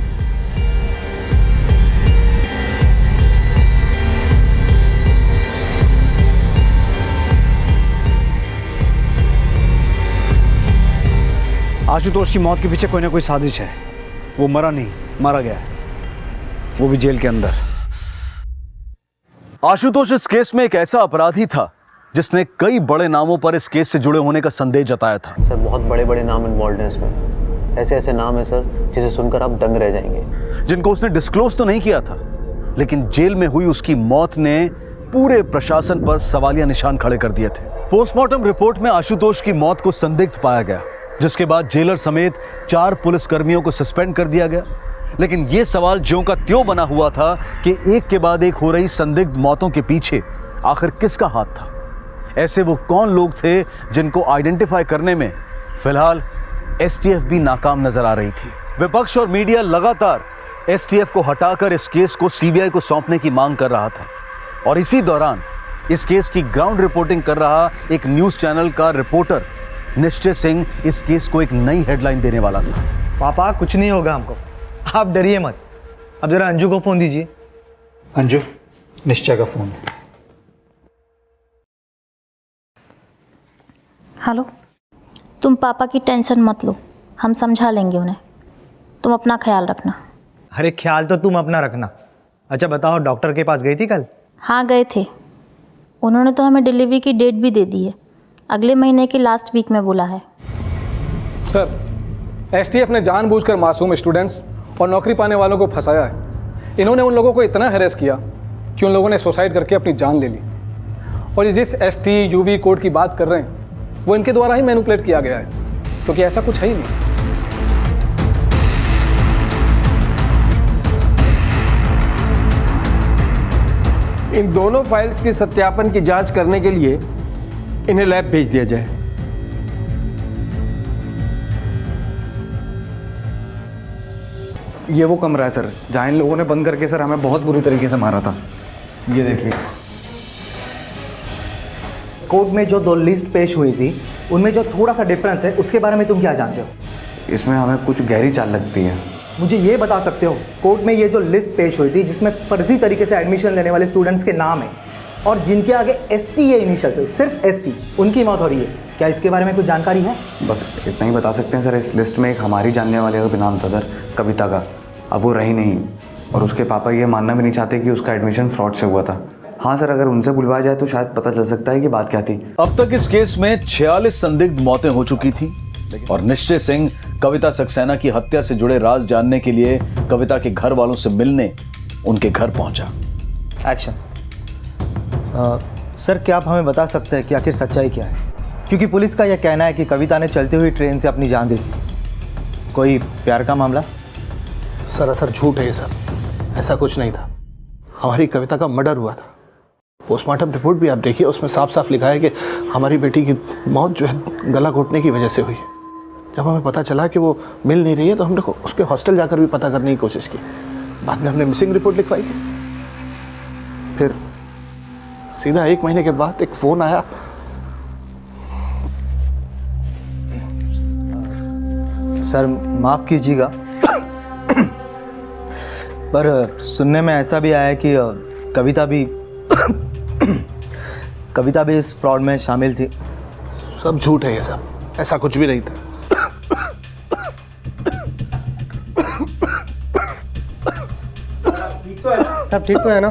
आशुतोष की मौत के पीछे कोई ना कोई साजिश है। वो मरा नहीं, मारा गया है, वो भी जेल के अंदर। आशुतोष इस केस में एक ऐसा अपराधी था जिसने कई बड़े नामों पर इस केस से जुड़े होने का संदेह जताया था। सर, बहुत बड़े बड़े नाम इन्वॉल्व हैं इसमें। ऐसे ऐसे नाम है सर जिसे सुनकर आप दंग रह जाएंगे, जिनको उसने डिस्क्लोज तो नहीं किया था, लेकिन जेल में हुई उसकी मौत ने पूरे प्रशासन पर सवालिया निशान खड़े कर दिए थे। पोस्टमार्टम रिपोर्ट में आशुतोष की मौत को संदिग्ध पाया गया, जिसके बाद जेलर समेत 4 पुलिसकर्मियों को सस्पेंड कर दिया गया। लेकिन यह सवाल ज्यों का त्यों बना हुआ था कि एक के बाद एक हो रही संदिग्ध मौतों के पीछे आखिर किसका हाथ था। ऐसे वो कौन लोग थे जिनको आइडेंटिफाई करने में फिलहाल STF भी नाकाम नजर आ रही थी। विपक्ष और मीडिया लगातार STF को हटाकर इस केस को CBI को सौंपने की मांग कर रहा था और इसी दौरान इस केस की ग्राउंड रिपोर्टिंग कर रहा एक न्यूज चैनल का रिपोर्टर निश्चय सिंह इस केस को एक नई हेडलाइन देने वाला था। पापा, कुछ नहीं होगा हमको, आप डरिए मत। अब जरा अंजू को फोन दीजिए। अंजू, निश्चय का फोन। हेलो, तुम पापा की टेंशन मत लो, हम समझा लेंगे उन्हें। तुम अपना ख्याल रखना। अरे ख्याल तो तुम अपना रखना। अच्छा बताओ, डॉक्टर के पास गई थी कल? हाँ गए थे, उन्होंने तो हमें डिलीवरी की डेट भी दे दी है, अगले महीने की लास्ट वीक में बोला है। सर, एसटीएफ ने जानबूझकर मासूम स्टूडेंट्स और नौकरी पाने वालों को फंसाया है। इन्होंने उन लोगों को इतना हैरेस किया कि उन लोगों ने सुसाइड करके अपनी जान ले ली। और ये जिस एसटी यूवी कोड की बात कर रहे हैं वो इनके द्वारा ही मैनिपुलेट किया गया है, क्योंकि ऐसा कुछ है ही नहीं। इन दोनों फाइल्स की सत्यापन की जांच करने के लिए इन्हें लैब भेज दिया जाए। ये वो कमरा है सर जहाँ इन लोगों ने बंद करके सर हमें बहुत बुरी तरीके से मारा था। ये देखिए। कोर्ट में जो 2 लिस्ट पेश हुई थी उनमें जो थोड़ा सा डिफरेंस है उसके बारे में तुम क्या जानते हो? इसमें हमें कुछ गहरी चाल लगती है। मुझे ये बता सकते हो कोर्ट में ये जो लिस्ट पेश हुई थी जिसमें फर्जी तरीके से एडमिशन लेने वाले स्टूडेंट्स के नाम है और जिनके आगे ST है इनिशियल से, सिर्फ ST, उनकी मौत हो रही है, क्या इसके बारे में कुछ जानकारी है? बस इतना ही बता सकते हैं सर, इस लिस्ट में एक हमारी जानने वाले का भी नाम था सर, कविता का। अब वो रही नहीं और उसके पापा ये मानना भी नहीं चाहते कि उसका एडमिशन फ्रॉड से हुआ था। हाँ सर, अगर उनसे बुलवाया जाए तो शायद पता चल सकता है कि बात क्या थी। अब तक इस केस में 46 संदिग्ध मौतें हो चुकी थी और निश्चय सिंह कविता सक्सेना की हत्या से जुड़े राज जानने के लिए कविता के घर वालों से मिलने उनके घर पहुंचा। एक्शन। सर, क्या आप हमें बता सकते हैं कि आखिर सच्चाई क्या है? क्योंकि पुलिस का यह कहना है कि कविता ने चलती हुई ट्रेन से अपनी जान दी थी। कोई प्यार का मामला? सरासर झूठ है ये सब, ऐसा कुछ नहीं था। हमारी कविता का मर्डर हुआ था। पोस्टमार्टम रिपोर्ट भी आप देखिए, उसमें साफ साफ लिखा है कि हमारी बेटी की मौत जो है गला घोटने की वजह से हुई। जब हमें पता चला कि वो मिल नहीं रही है तो हमने उसके हॉस्टल जाकर भी पता करने की कोशिश की। बाद में हमने मिसिंग रिपोर्ट लिखवाई थी। फिर सीधा 1 महीने के बाद एक फ़ोन आया। सर माफ़ कीजिएगा पर सुनने में ऐसा भी आया है कि कविता भी इस फ्रॉड में शामिल थी। सब झूठ है ये सब, ऐसा कुछ भी नहीं था। सब ठीक तो है ना?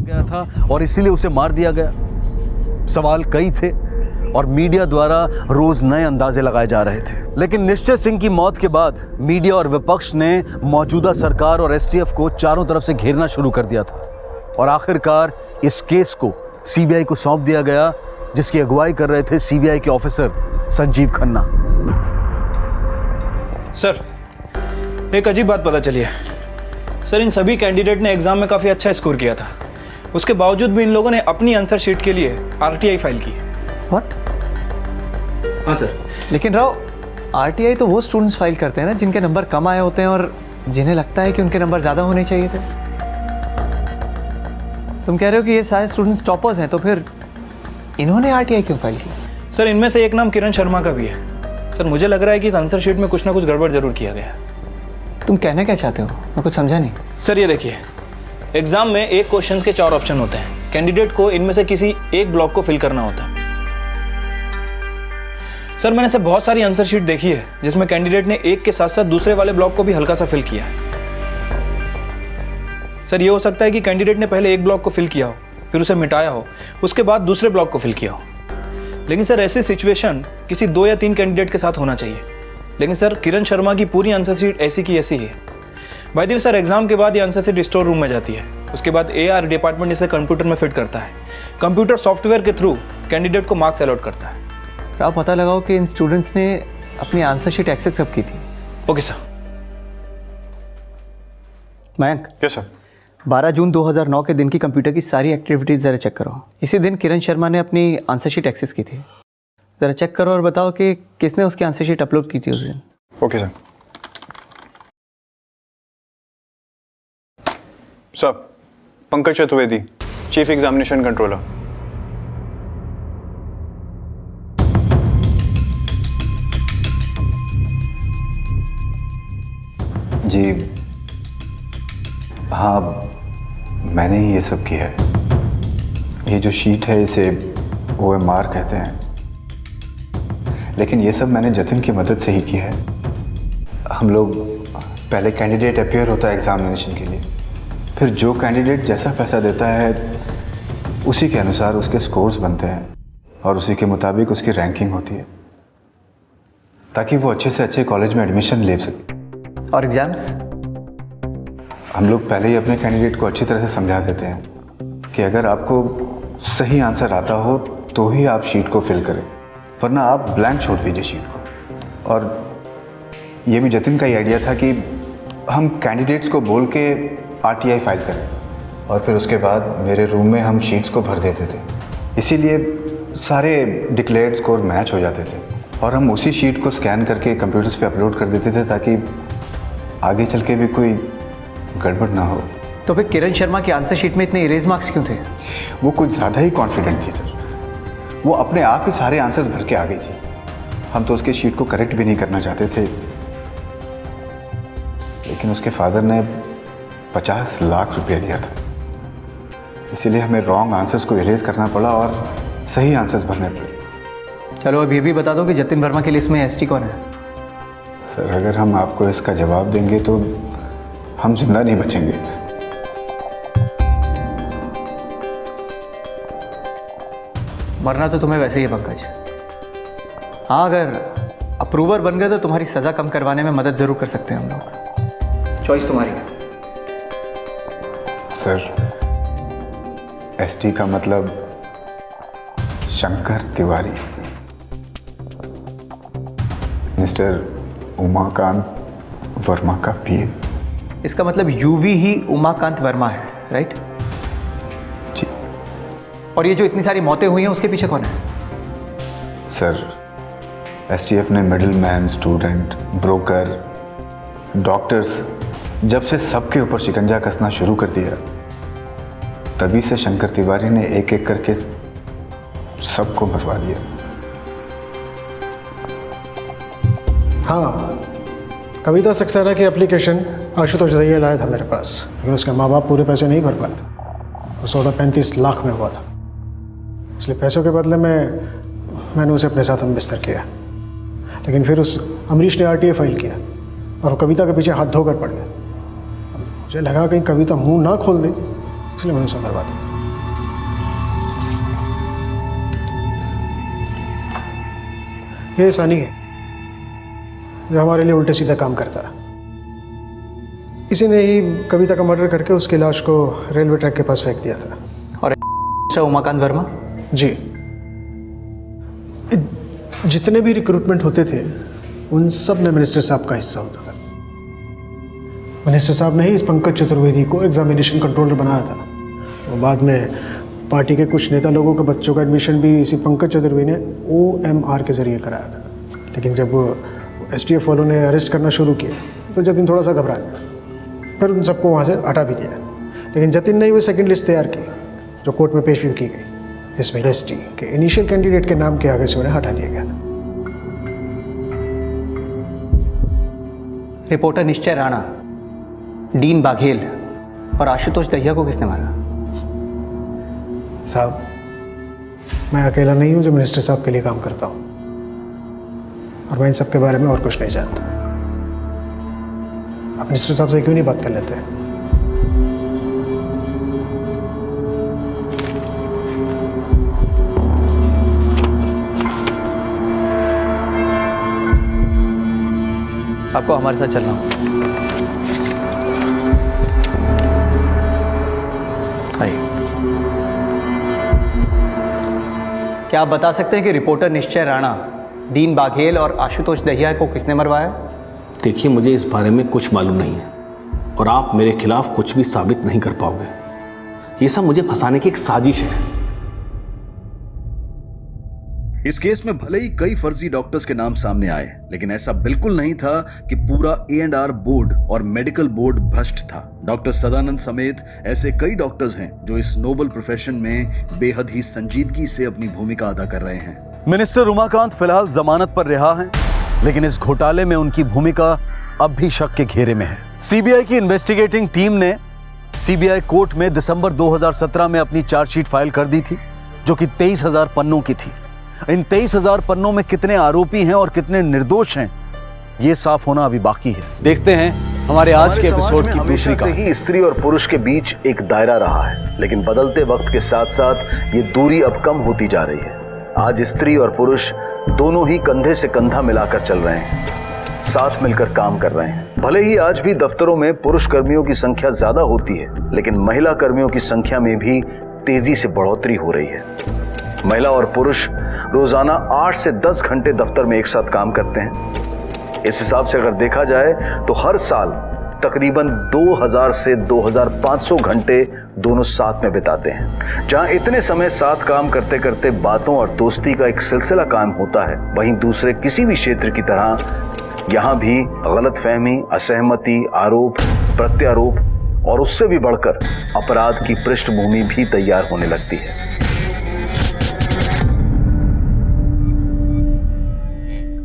गया था और इसीलिए उसे मार दिया गया। सवाल कई थे और मीडिया द्वारा रोज नए अंदाजे लगाए जा रहे थे, लेकिन निश्चय सिंह की मौत के बाद मीडिया और विपक्ष ने मौजूदा सरकार और एसटीएफ को चारों तरफ से घेरना शुरू कर दिया था और आखिरकार इस केस को सीबीआई को सौंप दिया गया, जिसकी अगुवाई कर रहे थे सीबीआई के ऑफिसर संजीव खन्ना। सर, एक अजीब बात पता चली है। सर, इन सभी कैंडिडेट ने एग्जाम में काफ़ी अच्छा स्कोर किया था, उसके बावजूद भी इन लोगों ने अपनी आंसर शीट के लिए RTI फाइल की। व्हाट? हाँ सर। लेकिन राव, RTI तो वो स्टूडेंट्स फाइल करते हैं ना जिनके नंबर कम आए होते हैं और जिन्हें लगता है कि उनके नंबर ज़्यादा होने चाहिए थे। तुम कह रहे हो कि ये सारे स्टूडेंट्स टॉपर्स हैं, तो फिर इन्होंने RTI क्यों फाइल की? सर, इनमें से एक नाम किरण शर्मा का भी है। सर, मुझे लग रहा है कि इस आंसर शीट में कुछ ना कुछ गड़बड़ जरूर किया गया है। तुम कहना क्या चाहते हो? मैं कुछ समझा नहीं। सर, ये देखिए, एग्जाम में एक क्वेश्चन के 4 ऑप्शन होते हैं। कैंडिडेट को इनमें से किसी एक ब्लॉक को फिल करना होता है। सर, मैंने से बहुत सारी आंसर शीट देखी है जिसमें कैंडिडेट ने एक के साथ साथ दूसरे वाले ब्लॉक को भी हल्का सा फिल किया है। सर, ये हो सकता है कि कैंडिडेट ने पहले एक ब्लॉक को फिल किया हो, फिर उसे मिटाया हो, उसके बाद दूसरे ब्लॉक को फिल किया हो। लेकिन सर, ऐसी सिचुएशन किसी 2 या 3 कैंडिडेट के साथ होना चाहिए। लेकिन सर, किरण शर्मा की पूरी आंसर शीट ऐसी की ऐसी है। By the way sir, exam के बाद ये आंसर शीट स्टोर रूम में जाती है। उसके बाद AR डिपार्टमेंट इसे कंप्यूटर में फिट करता है। कंप्यूटर सॉफ्टवेयर के थ्रू कैंडिडेट को मार्क्स अलॉट करता है। आप पता लगाओ कि इन स्टूडेंट्स ने अपनी आंसर शीट एक्सेस कब की थी। Okay sir. Mayank. Yes sir. 12 जून 2009 के दिन की कंप्यूटर की सारी एक्टिविटीज ज़रा चेक करो। इसी दिन किरण शर्मा ने अपनी आंसर शीट एक्सेस की थी। ज़रा चेक करो और बताओ कि किसने उसकी आंसर शीट अपलोड की थी उस दिन। Okay sir. Sir, Pankaj Chaturvedi, chief examination controller. जी हाँ, मैंने ही ये सब किया है। ये जो शीट है इसे OMR कहते हैं, लेकिन ये सब मैंने जतिन की मदद से ही किया है। हम लोग पहले कैंडिडेट अपेयर होता है एग्जामिनेशन के लिए, फिर जो कैंडिडेट जैसा पैसा देता है उसी के अनुसार उसके स्कोर्स बनते हैं और उसी के मुताबिक उसकी रैंकिंग होती है ताकि वो अच्छे से अच्छे कॉलेज में एडमिशन ले सके। और एग्जाम्स? हम लोग पहले ही अपने कैंडिडेट को अच्छी तरह से समझा देते हैं कि अगर आपको सही आंसर आता हो तो ही आप शीट को फिल करें, वरना आप ब्लैंक छोड़ दीजिए शीट को। और ये भी जतिन का ही आइडिया था कि हम कैंडिडेट्स को बोल के RTI फाइल करें और फिर उसके बाद मेरे रूम में हम शीट्स को भर देते थे। इसीलिए सारे डिक्लेयर्ड स्कोर मैच हो जाते थे और हम उसी शीट को स्कैन करके कंप्यूटर्स पे अपलोड कर देते थे ताकि आगे चल के भी कोई गड़बड़ ना हो। तो फिर किरण शर्मा की आंसर शीट में इतने इरेज मार्क्स क्यों थे? वो कुछ ज़्यादा ही कॉन्फिडेंट थी सर। वो अपने आप ही सारे आंसर्स भर के आ गई थी। हम तो उसके शीट को करेक्ट भी नहीं करना चाहते थे, लेकिन उसके फादर ने 50 लाख रुपया दिया था, इसीलिए हमें रॉन्ग आंसर्स को इरेज करना पड़ा और सही आंसर्स भरने पड़े। चलो अब ये भी बता दो कि जतिन वर्मा के लिस्ट में ST कौन है? सर अगर हम आपको इसका जवाब देंगे तो हम जिंदा नहीं बचेंगे। मरना तो तुम्हें वैसे ही है पंकज। हाँ, अगर अप्रूवर बन गए तो तुम्हारी सज़ा कम करवाने में मदद ज़रूर कर सकते हैं हम लोग। चॉइस तुम्हारी है। सर ST का मतलब शंकर तिवारी, मिस्टर उमाकांत वर्मा का PA। इसका मतलब UV ही उमाकांत वर्मा है, राइट? जी। और ये जो इतनी सारी मौतें हुई हैं उसके पीछे कौन है? सर STF ने मिडिलमैन, स्टूडेंट, ब्रोकर, डॉक्टर्स जब से सबके ऊपर शिकंजा कसना शुरू कर दिया तभी से शंकर तिवारी ने एक एक करके सबको मरवा दिया। हाँ, कविता सक्सेना की एप्लीकेशन आशुतोष दहिया लाया था मेरे पास, लेकिन उसके माँ बाप पूरे पैसे नहीं भर पाए थे। वो सौदा 35 लाख में हुआ था, इसलिए पैसों के बदले में मैंने उसे अपने साथ हम बिस्तर किया। लेकिन फिर उस अमरीश ने RTA फाइल किया और वो कविता के पीछे हाथ धोकर पड़ गया। मुझे लगा कहीं कविता मुंह ना खोल दे, इसलिए मैंने उसे मरवा दिया। ये सानी है जो हमारे लिए उल्टे सीधे काम करता है। किसी ने ही कविता का मर्डर करके उसकी लाश को रेलवे ट्रैक के पास फेंक दिया था। और उमाकांत वर्मा? जी, जितने भी रिक्रूटमेंट होते थे उन सब में मिनिस्टर साहब का हिस्सा होता था। मिनिस्टर साहब ने ही इस पंकज चतुर्वेदी को एग्जामिनेशन कंट्रोलर बनाया था। और बाद में पार्टी के कुछ नेता लोगों के बच्चों का एडमिशन भी इसी पंकज चतुर्वेदी ने OMR के जरिए कराया था। लेकिन जब STF वालों ने अरेस्ट करना शुरू किया तो जतिन थोड़ा सा घबरा गया, फिर उन सबको वहाँ से हटा भी दिया। लेकिन जतिन ने वो सेकंड लिस्ट तैयार की जो कोर्ट में पेश भी की गई, जिसमें ST के इनिशियल कैंडिडेट के नाम के आगे से उन्हें हटा दिया गया था। रिपोर्टर निश्चय राणा, डीन बाघेल और आशुतोष दहिया को किसने मारा? साहब, मैं अकेला नहीं हूँ जो मिनिस्टर साहब के लिए काम करता हूँ, और मैं इन सब के बारे में और कुछ नहीं जानता। आप मिनिस्टर साहब से क्यों नहीं बात कर लेते? आपको हमारे साथ चलना होगा। आइए। क्या आप बता सकते हैं कि रिपोर्टर निश्चय राणा, डीन बाघेल और आशुतोष दहिया को किसने मरवाया? देखिए, मुझे इस बारे में कुछ मालूम नहीं है और आप मेरे खिलाफ कुछ भी साबित नहीं कर पाओगे। ये सब मुझे फंसाने की एक साजिश है। इस केस में भले ही कई फर्जी डॉक्टर्स के नाम सामने आए, लेकिन ऐसा बिल्कुल नहीं था कि पूरा A&R बोर्ड और मेडिकल बोर्ड भ्रष्ट था। डॉक्टर सदानंद समेत ऐसे कई डॉक्टर्स हैं जो इस नोबल प्रोफेशन में बेहद ही संजीदगी से अपनी भूमिका अदा कर रहे हैं। मिनिस्टर उमाकांत फिलहाल जमानत पर रिहा हैं, लेकिन इस घोटाले में उनकी भूमिका अब भी शक के घेरे में है। CBI की इन्वेस्टिगेटिंग टीम ने CBI कोर्ट में दिसंबर 2017 में अपनी चार्जशीट फाइल कर दी थी, जो कि 23,000 पन्नों की थी। इन 23,000 पन्नों में कितने आरोपी हैं और कितने निर्दोष हैं, ये साफ होना अभी बाकी है। देखते हैं हमारे आज के एपिसोड की दूसरी कहानी। ही स्त्री और पुरुष के बीच एक दायरा रहा है, लेकिन बदलते वक्त के साथ साथ ये दूरी अब कम होती जा रही है। आज स्त्री और पुरुष दोनों ही कंधे से कंधा मिलाकर चल रहे हैं, साथ मिलकर काम कर रहे हैं। भले ही आज भी दफ्तरों में पुरुष कर्मियों की संख्या ज्यादा होती है, लेकिन महिला कर्मियों की संख्या में भी तेजी से बढ़ोतरी हो रही है। महिला और पुरुष रोजाना 8 से 10 घंटे दफ्तर में एक साथ काम करते हैं। इस हिसाब से अगर देखा जाए तो हर साल तकरीबन 2000 से 2500 घंटे दोनों साथ में बिताते हैं। जहां इतने समय साथ काम करते करते बातों और दोस्ती का एक सिलसिला कायम होता है, वहीं दूसरे किसी भी क्षेत्र की तरह यहां भी गलतफहमी, असहमति, आरोप, प्रत्यारोप और उससे भी बढ़कर अपराध की पृष्ठभूमि भी तैयार होने लगती है।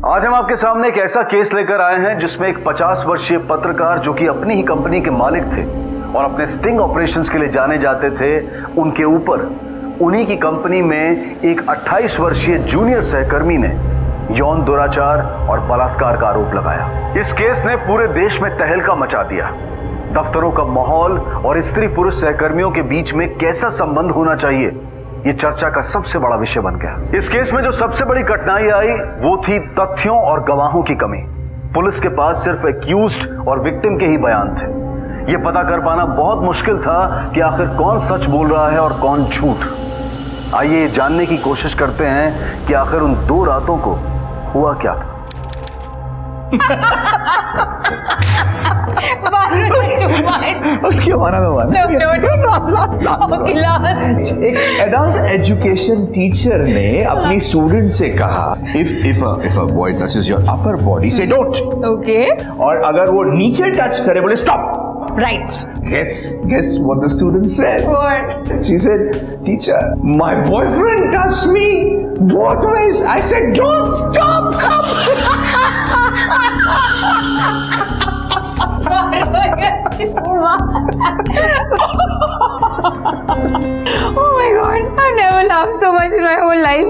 आज हम आपके सामने एक ऐसा केस लेकर आए हैं जिसमें एक 50 वर्षीय पत्रकार, जो कि अपनी ही कंपनी के मालिक थे और अपने स्टिंग ऑपरेशंस के लिए जाने जाते थे, उनके ऊपर उन्हीं की कंपनी में एक 28 वर्षीय जूनियर सहकर्मी ने यौन दुराचार और बलात्कार का आरोप लगाया। इस केस ने पूरे देश में तहलका मचा दिया। दफ्तरों का माहौल और स्त्री पुरुष सहकर्मियों के बीच में कैसा संबंध होना चाहिए, ये चर्चा का सबसे बड़ा विषय बन गया। इस केस में जो सबसे बड़ी कठिनाई आई वो थी तथ्यों और गवाहों की कमी। पुलिस के पास सिर्फ एक्यूज्ड और विक्टिम के ही बयान थे। ये पता कर पाना बहुत मुश्किल था कि आखिर कौन सच बोल रहा है और कौन झूठ। आइए जानने की कोशिश करते हैं कि आखिर उन 2 रातों को हुआ क्या था। एक एडल्ट एजुकेशन टीचर ने अपनी स्टूडेंट से कहा, if a boy touches your upper body से डोंट, ओके, और अगर वो नीचे टच करे बोले stop, Right. Guess what the student said? What? She said, "Teacher, my boyfriend touched me both ways." I said, "Don't stop, come." Oh my God! I've never laughed so much in my whole life.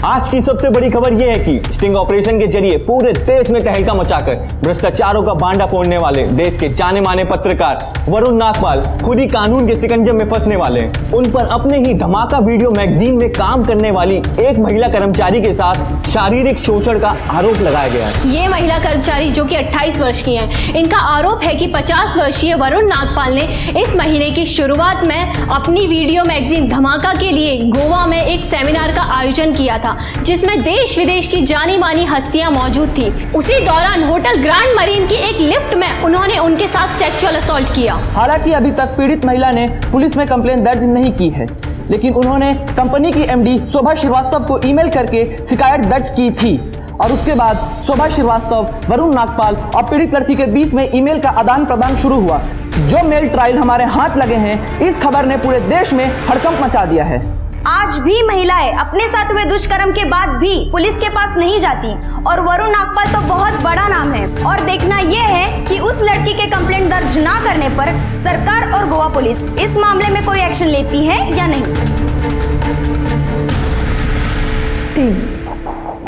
आज की सबसे बड़ी खबर यह है कि sting operation के जरिए पूरे देश में तहलका मचाकर भ्रष्टाचारों का भांडा फोड़ने वाले देश के जाने माने पत्रकार वरुण नागपाल खुद ही कानून के सिकंजे में फंसने वाले हैं। उन पर अपने ही धमाका वीडियो मैगजीन में काम करने वाली एक महिला कर्मचारी के साथ शारीरिक शोषण का आरोप लगाया गया है। ये महिला कर्मचारी जो कि 28 वर्ष की हैं, इनका आरोप है कि 50 वर्षीय वरुण नागपाल ने इस महीने की शुरुआत में अपनी वीडियो मैगजीन धमाका के लिए गोवा में एक सेमिनार का आयोजन किया था, जिसमें देश विदेश की जानी मानी हस्तियां मौजूद थी। उसी दौरान होटल ग्रैंड मरीन की एक लिफ्ट में उन्होंने उनके साथ सेक्सुअल असॉल्ट किया। हालांकि अभी तक पीड़ित महिला ने पुलिस में कंप्लेंट दर्ज नहीं की है, लेकिन उन्होंने कंपनी की एमडी शोभा श्रीवास्तव को ईमेल करके शिकायत दर्ज की थी और उसके बाद शोभा श्रीवास्तव, वरुण नागपाल और पीड़ित लड़की के बीच में ईमेल का आदान प्रदान शुरू हुआ। जो मेल ट्रायल हमारे हाथ लगे हैं, इस खबर ने पूरे देश में हड़कंप मचा दिया है। आज भी महिलाएं अपने साथ हुए दुष्कर्म के बाद भी पुलिस के पास नहीं जाती और वरुण नागपाल तो बहुत बड़ा नाम है। और देखना यह है कि उस लड़की के कंप्लेंट दर्ज ना करने पर सरकार और गोवा पुलिस इस मामले में कोई एक्शन लेती है या नहीं। Team,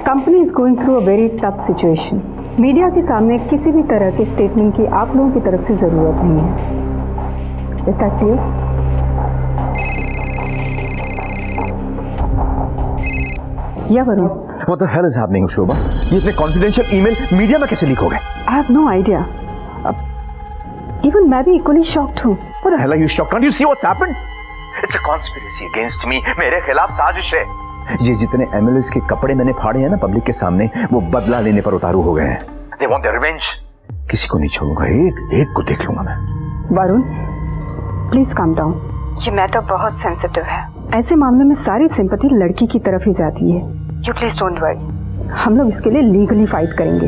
company is going through a very tough situation. Media के सामने किसी भी तरह के स्टेटमेंट की आप लोगों की तरफ से जरूरत नहीं है। Is that clear? या Varun, What the hell is happening, शोभा? ये इतने कॉन्फिडेंशियल ईमेल मीडिया में कैसे लीक हो गए? I have no idea. Even मैं भी equally shocked हूँ। What the hell are you shocked? Can't you see what's happened? It's a conspiracy against me. मेरे खिलाफ साजिश है। ये जितने एमएलएस के कपड़े मैंने फाड़े हैं ना पब्लिक के सामने, वो बदला लेने पर उतारू हो गए हैं। They want their revenge. किसी को नहीं छोड़ूंगा, एक को देख लूंगा मैं। Varun, please calm down. ये मैटर बहुत सेंसिटिव है। ऐसे मामले में सारी सिंपैथी लड़की की तरफ ही जाती है। यू प्लीज डोंट वरी, हम लोग इसके लिए लीगली फाइट करेंगे।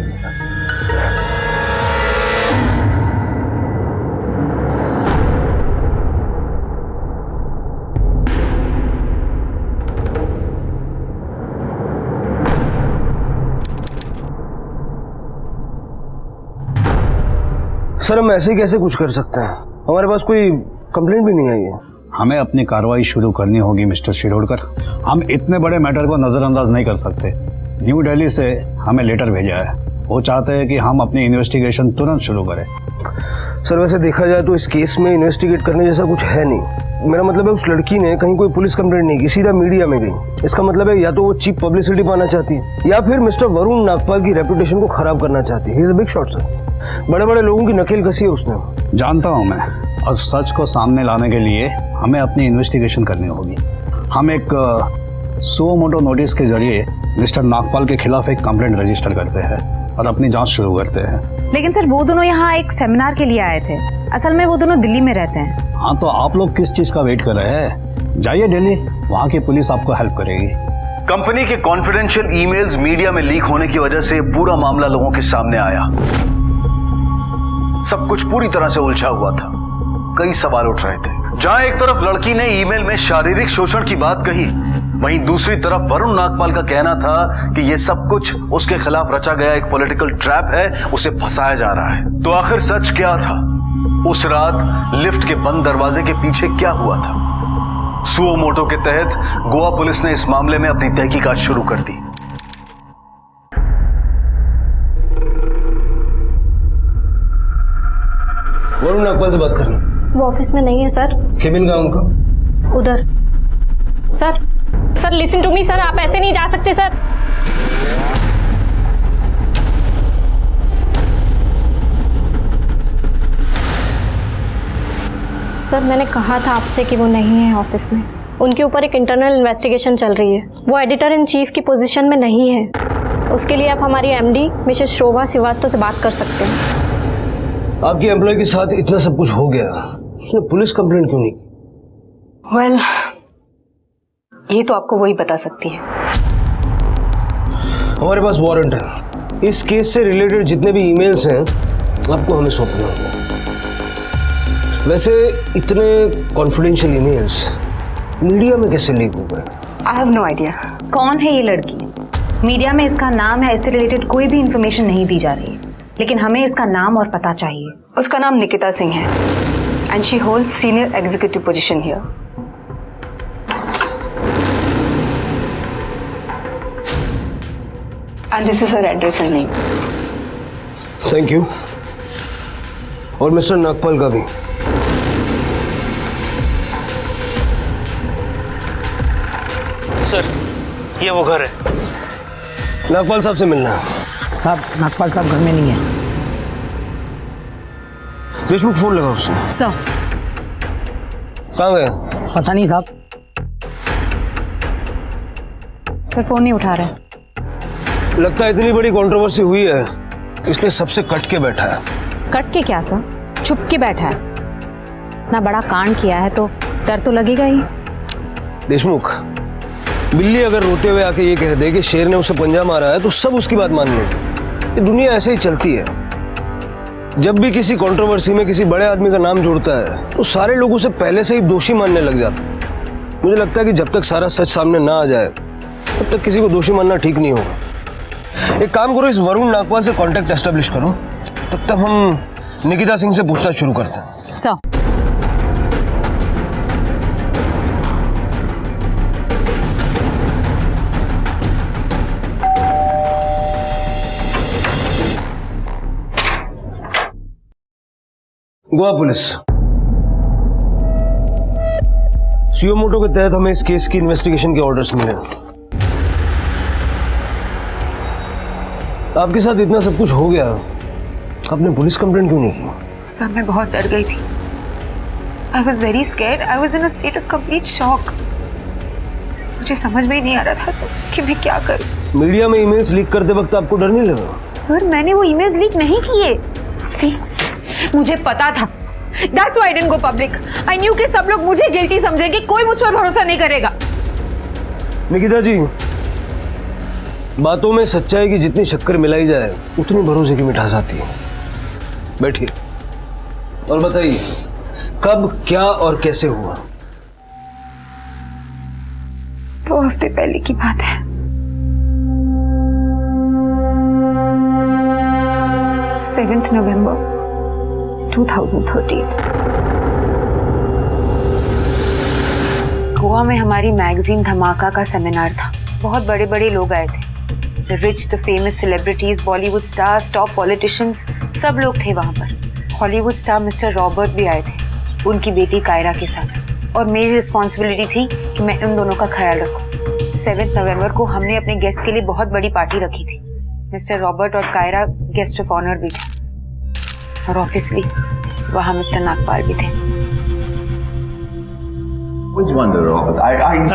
सर हम ऐसे कैसे कुछ कर सकते हैं, हमारे पास कोई कंप्लेंट भी नहीं आई है। हमें अपनी कार्रवाई शुरू करनी होगी मिस्टर शिरोडकर। हम इतने बड़े मैटर को नज़रअंदाज नहीं कर सकते। न्यू दिल्ली से हमें लेटर भेजा है, वो चाहते हैं कि हम अपनी इन्वेस्टिगेशन तुरंत शुरू करें। सर वैसे देखा जाए तो इस केस में इन्वेस्टिगेट करने जैसा कुछ है नहीं। मेरा मतलब है उस लड़की ने कहीं कोई पुलिस कंप्लेंट नहीं की, सीधा मीडिया में गई। इसका मतलब है या तो वो चीप पब्लिसिटी पाना चाहती है या फिर मिस्टर वरुण नागपाल की रेपुटेशन को खराब करना चाहती है। He is a big shot sir, बड़े बड़े लोगों की नकेल कसी है उसने। जानता हूँ मैं, और सच को सामने लाने के लिए हमें अपनी इन्वेस्टिगेशन करनी होगी। हम एक सुओ मोटो नोटिस के जरिए मिस्टर नागपाल के खिलाफ एक कंप्लेंट रजिस्टर करते हैं और अपनी जांच शुरू करते हैं। लेकिन सर वो दोनों यहाँ एक सेमिनार के लिए आए थे, असल में वो दोनों दिल्ली में रहते हैं। हाँ तो आप लोग किस चीज का वेट कर रहे हैं? जाइए दिल्ली, वहाँ की पुलिस आपको हेल्प करेगी। कंपनी के कॉन्फिडेंशियल ईमेल्स मीडिया में लीक होने की वजह से पूरा मामला लोगों के सामने आया। सब कुछ पूरी तरह से उलझा हुआ था, कई सवाल उठ रहे थे। जहां एक तरफ लड़की ने ईमेल में शारीरिक शोषण की बात कही, वहीं दूसरी तरफ वरुण नागपाल का कहना था कि यह सब कुछ उसके खिलाफ रचा गया एक पॉलिटिकल ट्रैप है, उसे फंसाया जा रहा है। तो आखिर सच क्या था? उस रात लिफ्ट के बंद दरवाजे के पीछे क्या हुआ था? सुओ मोटो के तहत गोवा पुलिस ने इस मामले में अपनी तहकीकात शुरू कर दी। वरुण नागपाल से बात करनी। वो ऑफिस में नहीं है सर। केबिन का उनका उधर। Sir listen to me sir, आप ऐसे नहीं जा सकते सर। सर मैंने कहा था आपसे कि वो नहीं है ऑफिस में। उनके ऊपर एक इंटरनल इन्वेस्टिगेशन चल रही है। वो एडिटर इन चीफ की पोजीशन में नहीं है। उसके लिए आप हमारी एमडी मिसेस शोभा श्रीवास्तव से बात कर सकते हैं। आपकी एम्प्लॉय के साथ इतना सब कुछ हो गया, उसने पुलिस कंप्लेंट क्यों नहीं की? वेल, ये तो आपको वही बता सकती है। हमारे पास वारंट है। इस केस से रिलेटेड जितने भी ईमेल्स हैं आपको हमें सौंपने होंगे। वैसे इतने कॉन्फिडेंशियल ईमेल्स मीडिया में कैसे लीक हो गए? I have no idea. कौन है ये लड़की? मीडिया में इसका नाम या इससे रिलेटेड कोई भी इंफॉर्मेशन नहीं दी जा रही है, लेकिन हमें इसका नाम और पता चाहिए। उसका नाम निकिता सिंह है and she holds senior executive position here. And this is her address and name. Thank you. और मिस्टर नागपाल का भी। सर ये वो घर है, नागपाल साहब से मिलना है। साहब नागपाल साहब घर में नहीं है। देशमुख फोन लगा उसने। सर कहाँ गए? पता नहीं साहब। सर फोन नहीं उठा रहे। लगता है इतनी बड़ी कंट्रोवर्सी हुई है इसलिए सबसे कट के बैठा है। कट के क्या सर, छुप के बैठा है। ना बड़ा कांड किया है तो डर तो लगेगा ही। देशमुख, बिल्ली अगर रोते हुए आके ये कह दे कि शेर ने उसे पंजा मारा है तो सब उसकी बात मान लेंगे। ये दुनिया ऐसे ही चलती है। जब भी किसी कंट्रोवर्सी में किसी बड़े आदमी का नाम जुड़ता है तो सारे लोग उसे पहले से ही दोषी मानने लग जाते हैं। मुझे लगता है कि जब तक सारा सच सामने ना आ जाए तब तक किसी को दोषी मानना ठीक नहीं होगा। एक काम करो, इस वरुण नागपाल से कांटेक्ट एस्टेब्लिश करो, तब तक हम निकिता सिंह से पूछताछ शुरू करते हैं। Sir Goa police, suo motu के तहत हमें इस केस की इन्वेस्टिगेशन के ऑर्डर्स मिले। आपके साथ इतना सब कुछ हो गया, आपने पुलिस कंप्लेंट क्यों नहीं की? सर मैं बहुत डर गई थी। I was very scared. I was in a state of complete shock. मुझे समझ में ही नहीं आ रहा था कि मैं क्या करूं। मीडिया में ईमेल्स लीक करते वक्त आपको डर नहीं लगा? सर मैंने वो ईमेल्स लीक नहीं किए। सी मुझे पता था। That's why I didn't go public. I knew कि सब लोग मुझे गिल्टी समझेंगे, कोई मुझ पर भरोसा नहीं करेगा। निकिता जी, बातों में सच्चाई की जितनी शक्कर मिलाई जाए उतनी भरोसे की मिठास आती है। बैठिए और बताइए कब, क्या और कैसे हुआ? 2 हफ्ते पहले की बात है। 7 नवंबर 2013। गोवा में हमारी मैगजीन धमाका का सेमिनार था। बहुत बड़े बड़े लोग आए थे, the rich, the famous celebrities, Bollywood stars, top politicians, सब लोग थे वहाँ पर। हॉलीवुड स्टार मिस्टर रॉबर्ट भी आए थे, उनकी बेटी कायरा के साथ, और मेरी रिस्पॉन्सिबिलिटी थी कि मैं उन दोनों का ख्याल रखूं। 7 नवंबर को हमने अपने गेस्ट के लिए बहुत बड़ी पार्टी रखी थी। मिस्टर रॉबर्ट और कायरा गेस्ट ऑफ ऑनर भी थे, और ऑब्वियसली वहाँ मिस्टर नागपाल भी थे। always wonder, Robert.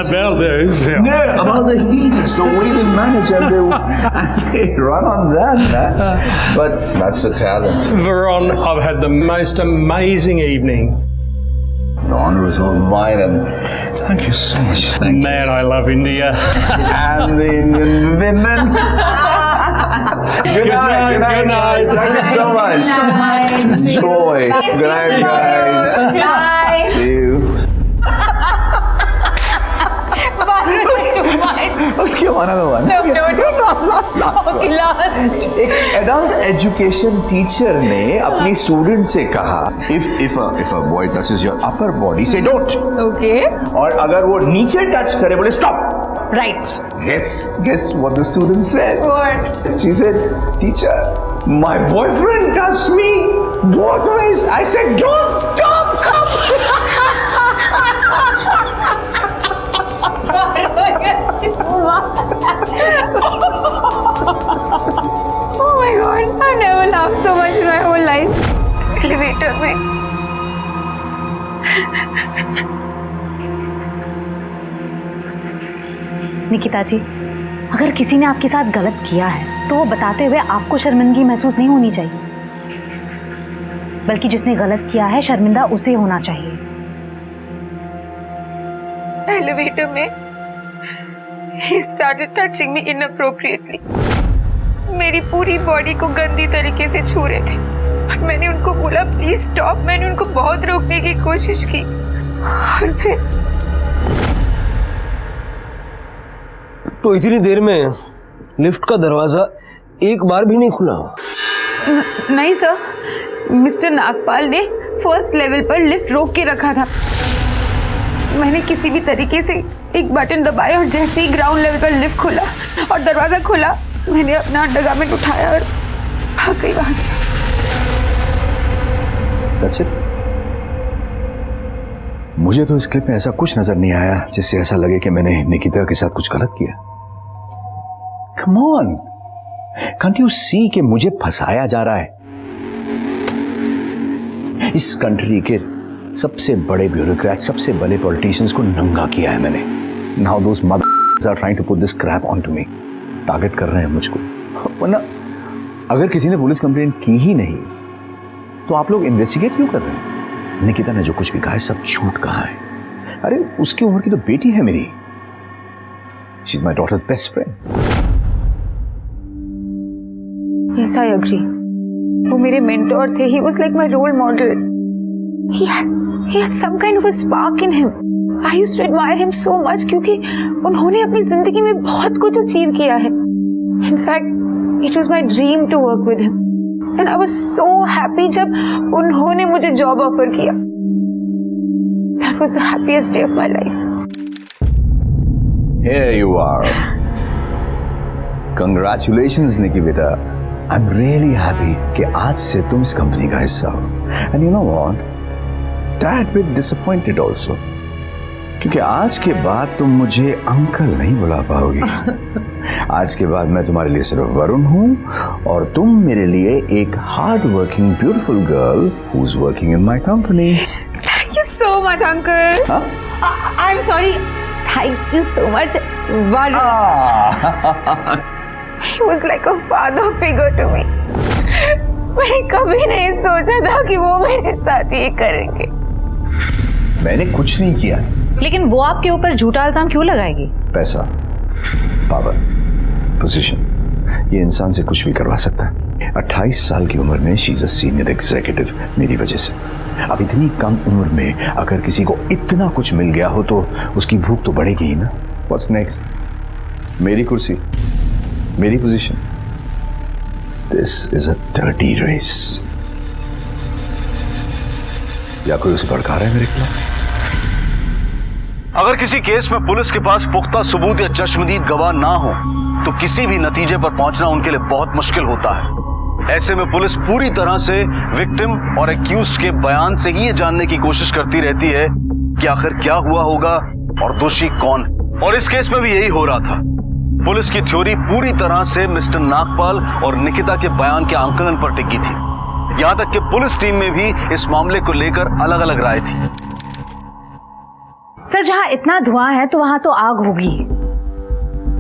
About those. Yeah. No, about the heat. So we didn't manage, and they run on that, man. But that's the talent. Veron, I've had the most amazing evening. The honor is all mine, and thank you so much. Man, I love India. And the Indian women. Good night. Good night. Thank you so much. Joy. Good night, guys. Bye. See you. Too much. Another one. एक adult education teacher ने अपनी student से कहा if a boy touches your upper body say don't. Okay. और अगर वो नीचे touch करे बोले stop. Right. Guess what the student said? What? She said, teacher, my boyfriend touched me both ways. I said don't stop. Oh my god, I've never laughed so much in my whole life. Elevator में. निकिता जी, अगर किसी ने आपके साथ गलत किया है तो वो बताते हुए आपको शर्मिंदगी महसूस नहीं होनी चाहिए, बल्कि जिसने गलत किया है शर्मिंदा उसे होना चाहिए। Elevator में he started touching me inappropriately. मेरी पूरी बॉडी को गंदी तरीके से छू रहे थे और मैंने उनको बोला प्लीज स्टॉप। मैंने उनको बहुत रोकने की कोशिश की और फिर तो इतनी देर में लिफ्ट का दरवाजा एक बार भी नहीं खुला? नहीं सर, मिस्टर नागपाल ने फर्स्ट लेवल पर लिफ्ट रोक के रखा था। मैंने किसी भी तरीके से एक बटन दबाया और जैसे ही ग्राउंड लेवल पर लिफ्ट खुला और दरवाजा खुला, मैंने अपना अंडरगारमेंट उठाया और भाग गई वहां से। That's it? मुझे तो इस क्लिप में ऐसा कुछ नजर नहीं आया जिससे ऐसा लगे कि मैंने निकिता के साथ कुछ गलत किया। Come on, can't you see कि मुझे फंसाया जा रहा है? इस कंट्री के सबसे बड़े ब्यूरोक्रेट, सबसे बड़े पॉलिटिशियंस को नंगा किया है मैंने। Now those mothers are trying to put this crap onto me. Target कर रहे हैं मुझको। वरना अगर किसी ने पुलिस कंप्लेंट की ही नहीं तो आप लोग इन्वेस्टिगेट क्यों कर रहे हैं? निकिता ने जो कुछ भी कहा है सब झूठ कहा है। अरे उसकी उम्र की तो बेटी है मेरी। She is my daughter's best friend. Yes, I agree. वो मेरे मेंटोर थे। He was like my role model. He had some kind of a spark in him. I used to admire him so much क्योंकि उन्होंने अपनी जिंदगी में बहुत कुछ अचीव किया है। In fact, it was my dream to work with him. And I was so happy जब उन्होंने मुझे जॉब ऑफर किया। That was the happiest day of my life. Here you are. Congratulations, Nikki बेटा। I'm really happy कि आज से तुम इस कंपनी का हिस्सा हो। And you know what? Tad bit disappointed also. क्योंकि आज के बाद तुम मुझे अंकल नहीं बुला पाओगी। आज के बाद मैं तुम्हारे लिए सिर्फ वरुण हूँ और तुम मेरे लिए एक hard working beautiful girl who is working in my company. Thank you so much, uncle. Huh? I'm sorry. Thank you so much, Varun. He was like a father figure to me. मैंने कभी नहीं सोचा था कि वो मेरे साथ ये करेंगे। मैंने कुछ नहीं किया। लेकिन वो आपके ऊपर झूठा इल्जाम क्यों लगाएगी? पैसा, पावर, पोजीशन, ये इंसान से कुछ भी करवा सकता है। 28 साल की उम्र में she is a senior executive मेरी वजह से। अब इतनी कम उम्र में अगर किसी को इतना कुछ मिल गया हो तो उसकी भूख तो बढ़ेगी ही ना। What's next? मेरी कुर्सी, मेरी position. This is a dirty race. या कोई उसे भड़का रहा है मेरे खिलाफ? अगर किसी केस में पुलिस के पास पुख्ता सबूत या चश्मदीद गवाह ना हो तो किसी भी नतीजे पर पहुंचना उनके लिए बहुत मुश्किल होता है। ऐसे में पुलिस पूरी तरह से विक्टिम और एक्यूज्ड के बयान से ही ये जानने की कोशिश करती रहती है कि आखिर क्या हुआ होगा और दोषी कौन। और इस केस में भी यही हो रहा था। पुलिस की थ्योरी पूरी तरह से मिस्टर नागपाल और निकिता के बयान के आंकलन पर टिकी थी। यहां तक कि पुलिस टीम में भी इस मामले को लेकर अलग अलग राय थी। सर, जहां इतना धुआं है तो वहां तो आग होगी,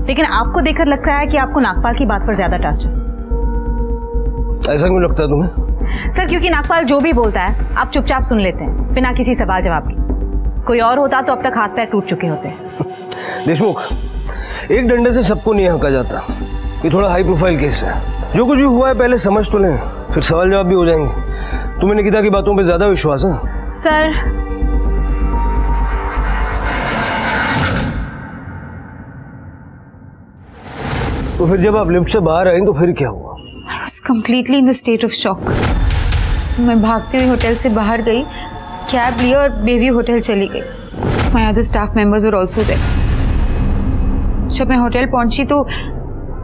लेकिन आपको देखकर लगता है कि आपको नागपाल की बात पर ज्यादा ट्रस्ट है। ऐसा क्यों लगता है तुम्हें? सर, क्योंकि नागपाल जो भी बोलता है आप चुपचाप सुन लेते हैं बिना किसी सवाल जवाब के। कोई और होता तो अब तक हाथ पैर टूट चुके होते। देशमुख, एक डंडे से सबको नहीं हका जाता। ये थोड़ा हाई प्रोफाइल केस है। जो कुछ भी हुआ है पहले समझ तो लें, फिर सवाल जवाब भी हो जाएंगे। तुम्हें निकिता की बातों पे ज्यादा विश्वास है? सर, तो फिर जब आप लिफ्ट से बाहर आए तो फिर क्या हुआ? I was completely in the state of shock. मैं भागती हुई होटल से बाहर गई, कैब ली और बेबी होटल चली गई। My other staff members were also there. जब मैं होटल पहुंची तो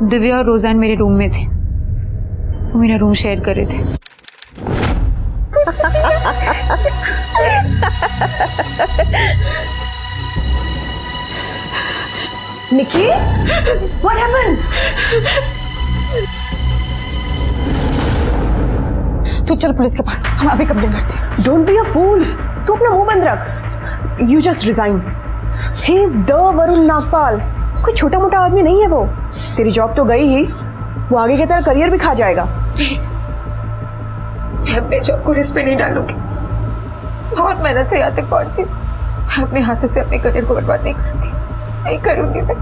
दिव्या और रोजान मेरे रूम में थे। वो मेरा रूम शेयर कर रहे थे। निकी, what happened? तू चल पुलिस के पास, हम अभी कंप्लेन करते हैं। डोंट बी अ फूल, तू अपना मुंह बंद रख। You just resign. He is the Varun Nagpal. कोई छोटा मोटा आदमी नहीं है वो। तेरी जॉब तो गई ही, वो आगे की तरह करियर भी खा जाएगा। मैं अपने जॉब को रिस्क पे नहीं डालूंगी। बहुत मेहनत से यहाँ तक पहुंची। मैं अपने हाथों से अपने करियर को बर्बाद नहीं करूंगी। नहीं करूंगी मैं।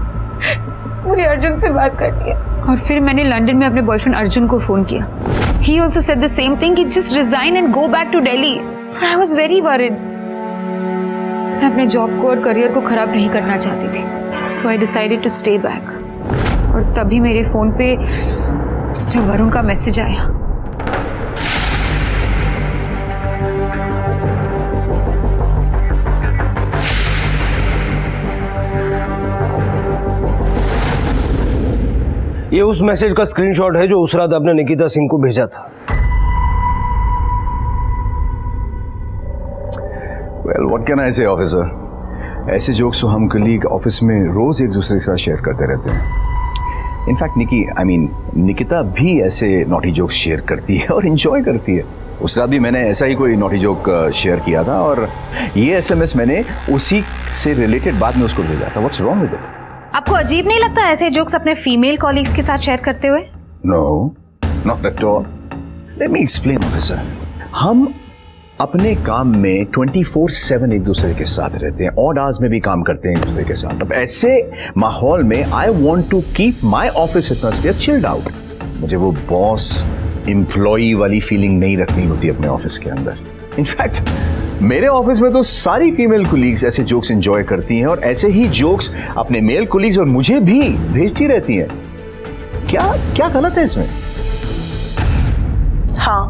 मुझे अर्जुन से बात करनी है। और फिर मैंने लंदन में अपने बॉयफ्रेंड अर्जुन को फोन किया। He also said the same thing कि just resign and go back to Delhi. And I was very worried. मैं अपने जॉब को और करियर को खराब नहीं करना चाहती थी। So I decided to stay back. और तभी मेरे फोन पे मिस्टर वरुण का मैसेज आया। ये उस मैसेज का स्क्रीनशॉट है जो उस रात आपने निकिता सिंह को भेजा था। Well, what can I say, officer? ऐसे जोक्स तो हम कलीग ऑफिस में रोज एक दूसरे के साथ शेयर करते रहते हैं। इनफैक्ट निकिता भी ऐसे नॉटी जोक्स शेयर करती है और इंजॉय करती है। उस रात भी मैंने ऐसा ही कोई नॉटी जोक शेयर किया था और ये SMS मैंने उसी से रिलेटेड बाद में उसको भेजा था। What's wrong with it? आपको अजीब नहीं लगता ऐसे जोक्स अपने फीमेल कॉलीग्स के साथ शेयर करते हुए? No, not at all. Let me explain, officer. हम अपने काम में 24/7 एक दूसरे के साथ रहते हैं, ऑड आवर्स में भी काम करते हैं एक दूसरे के साथ। अब ऐसे माहौल में I want to keep my office atmosphere chilled out. मुझे वो बॉस एम्प्लॉई वाली फीलिंग नहीं रखनी होती अपने ऑफिस के अंदर। इनफैक्ट मेरे ऑफिस में तो सारी फीमेल कोलीग्स ऐसे जोक्स एंजॉय करती हैं और ऐसे ही जोक्स अपने मेल कोलीग्स और मुझे भी भेजती रहती हैं। क्या क्या गलत है इसमें? हाँ,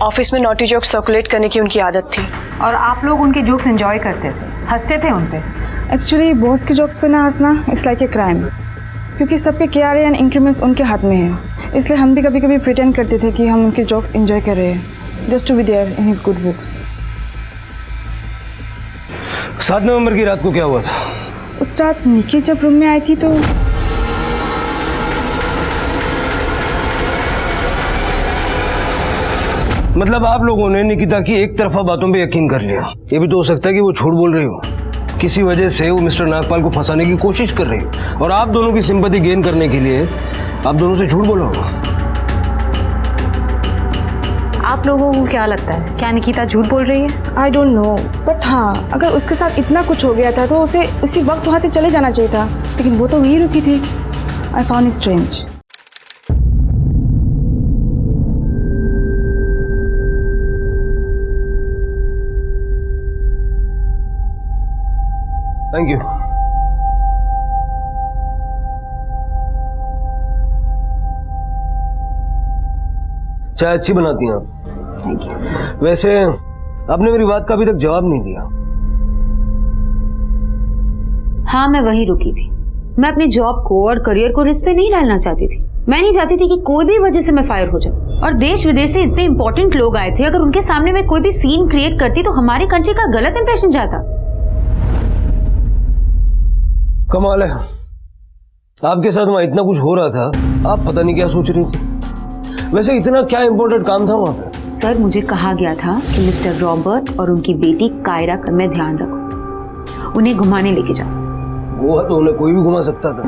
ऑफिस में नॉटी जोक्स सर्कुलेट करने की उनकी आदत थी। और आप लोग उनके जोक्स एंजॉय करते थे, हंसते थे उन पे। एक्चुअली बॉस के जोक्स पे ना हंसना इट्स लाइक ए क्राइम, क्योंकि सबके KRA एंड इंक्रीमेंट्स उनके हाथ में है। इसलिए हम भी कभी कभी प्रिटेंड करते थे कि हम उनके जोक्स एंजॉय कर रहे हैं, just to be there in his good books. 7 नवंबर की रात को क्या हुआ था? उस रात निकी जब रूम में आई थी तो मतलब आप लोगों ने निकिता की एक तरफा बातों पे यकीन कर लिया। ये भी तो हो सकता है कि वो झूठ बोल रही हो, किसी वजह से वो मिस्टर नागपाल को फंसाने की कोशिश कर रही है और आप दोनों की सिंपैथी गेन करने के लिए आप दोनों से झूठ बोला होगा। आप लोगों को क्या लगता है, क्या निकिता झूठ बोल रही है? आई डोंट नो, बट हाँ, अगर उसके साथ इतना कुछ हो गया था तो उसे इसी वक्त वहाँ से चले जाना चाहिए था, लेकिन वो तो वहीं रुकी थी। I found it strange. Thank you. चाय अच्छी बनाती हैं आप। Thank you. वैसे आपने मेरी बात का अभी तक जवाब नहीं दिया। हाँ, मैं वहीं रुकी थी। मैं अपने जॉब को और करियर को रिस्क पे नहीं डालना चाहती थी। मैं नहीं चाहती थी कि कोई भी वजह से मैं फायर हो जाऊं। और देश विदेश से इतने इंपॉर्टेंट लोग आए थे, अगर उनके सामने मैं कोई भी सीन क्रिएट करती तो हमारी कंट्री का गलत इंप्रेशन जाता। कमाल है, आपके साथ वहां इतना कुछ हो रहा था, आप पता नहीं क्या सोच रही थी। वैसे इतना क्या इंपॉर्टेंट काम था वहां पे? सर, मुझे कहा गया था कि मिस्टर रॉबर्ट और उनकी बेटी कायरा का मैं ध्यान रखूं, उन्हें घुमाने लेके जाऊं। गोवा तो उन्हें कोई भी घुमा सकता था।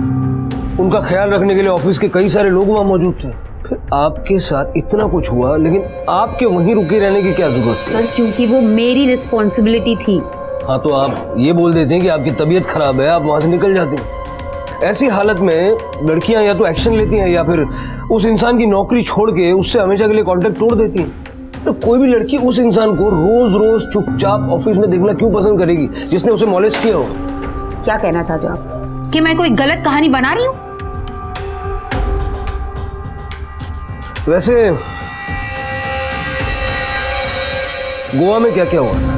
उनका ख्याल रखने के लिए ऑफिस के कई सारे लोग वहां मौजूद थे। फिर आपके साथ इतना कुछ हुआ, लेकिन आपके वहीं रुके रहने की क्या जरूरत थी? सर, क्योंकि वो मेरी रिस्पॉन्सिबिलिटी थी। हाँ, तो आप ये बोल देते हैं कि आपकी तबीयत खराब है, आप वहां से निकल जाते हैं। ऐसी हालत में लड़कियां या तो एक्शन लेती हैं या फिर उस इंसान की नौकरी छोड़ के उससे हमेशा के लिए कॉन्टेक्ट तोड़ देती हैं। तो कोई भी लड़की उस इंसान को रोज रोज चुपचाप ऑफिस में देखना क्यों पसंद करेगी जिसने उसे मॉलेस्ट किया हो? क्या कहना चाहते हो आप कि मैं कोई गलत कहानी बना रही हूँ? वैसे गोवा में क्या क्या हुआ?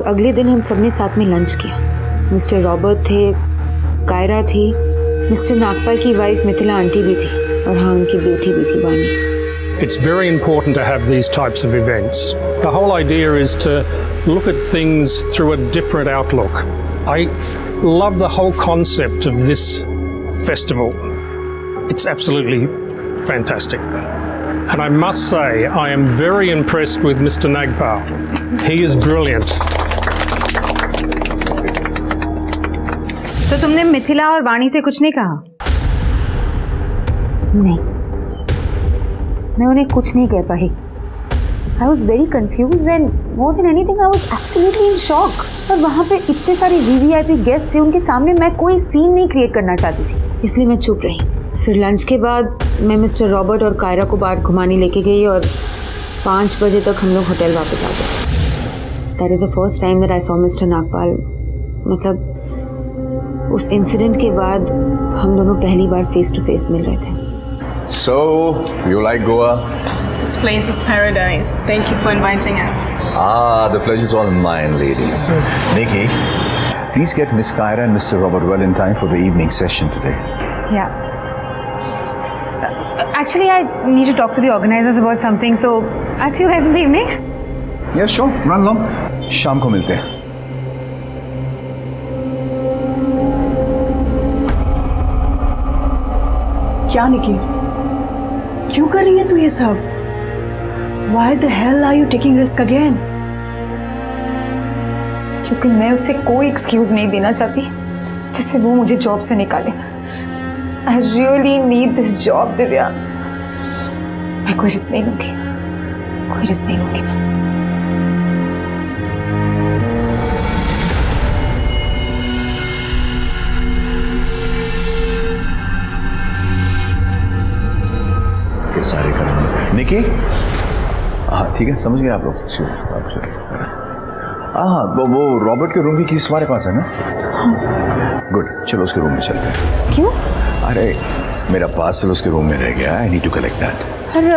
अगले दिन हम सबने साथ में लंच किया। मिस्टर रॉबर्ट थे, कायरा थी, मिस्टर नागपाल की वाइफ मिथिला आंटी भी थी, और हाँ, उनकी बेटी भी थी, वानी। It's very important to have these types of events. The whole idea is to look at things through a different outlook. I love the whole concept of this festival. It's absolutely fantastic. And I must say, I am very impressed with Mr. Nagpal. He is brilliant. तो तुमने मिथिला और वाणी से कुछ नहीं कहा? नहीं, मैं उन्हें कुछ नहीं कह पाई। I was very confused and more than anything I was absolutely in shock. और वहाँ पे इतने सारे VVIP गेस्ट थे, उनके सामने मैं कोई सीन नहीं क्रिएट करना चाहती थी, इसलिए मैं चुप रही। फिर लंच के बाद मैं मिस्टर रॉबर्ट और कायरा को बाहर घुमाने लेके गई और 5 बजे तक हम लोग होटल वापस आ गए। That is the first time that I saw Mr. Nagpal. मतलब उस इंसिडेंट के बाद हम दोनों पहली बार फेस टू फेस मिल रहे थे। So, you like Goa? This place is paradise. Thank you for inviting us. Ah, the pleasure is all mine, lady. Nikki, please get Miss Kyra and Mr. Robert well in time for the evening session today. Yeah. Actually, I need to talk to the organizers about something, so I'll see you guys in the evening. Yeah, sure. Run along. शाम को मिलते हैं। क्या निकी, क्यों कर रही है तू ये सब? Why the hell are you taking risk again? क्योंकि मैं उसे कोई एक्सक्यूज नहीं देना चाहती जिससे वो मुझे जॉब से निकाले। I really need this job, Divya. मैं कोई रिस्क नहीं लूंगी, कोई रिस्क नहीं लूंगी मैं। सारे करेंगे। निकी, हाँ ठीक है, समझ गए आप लोग। हाँ, वो रॉबर्ट के रूम की कीज तुम्हारे पास है ना? गुड, चलो उसके रूम में चलते हैं। क्यों? अरे मेरा पार्सल उसके रूम में रह गया, I need to collect that. अरे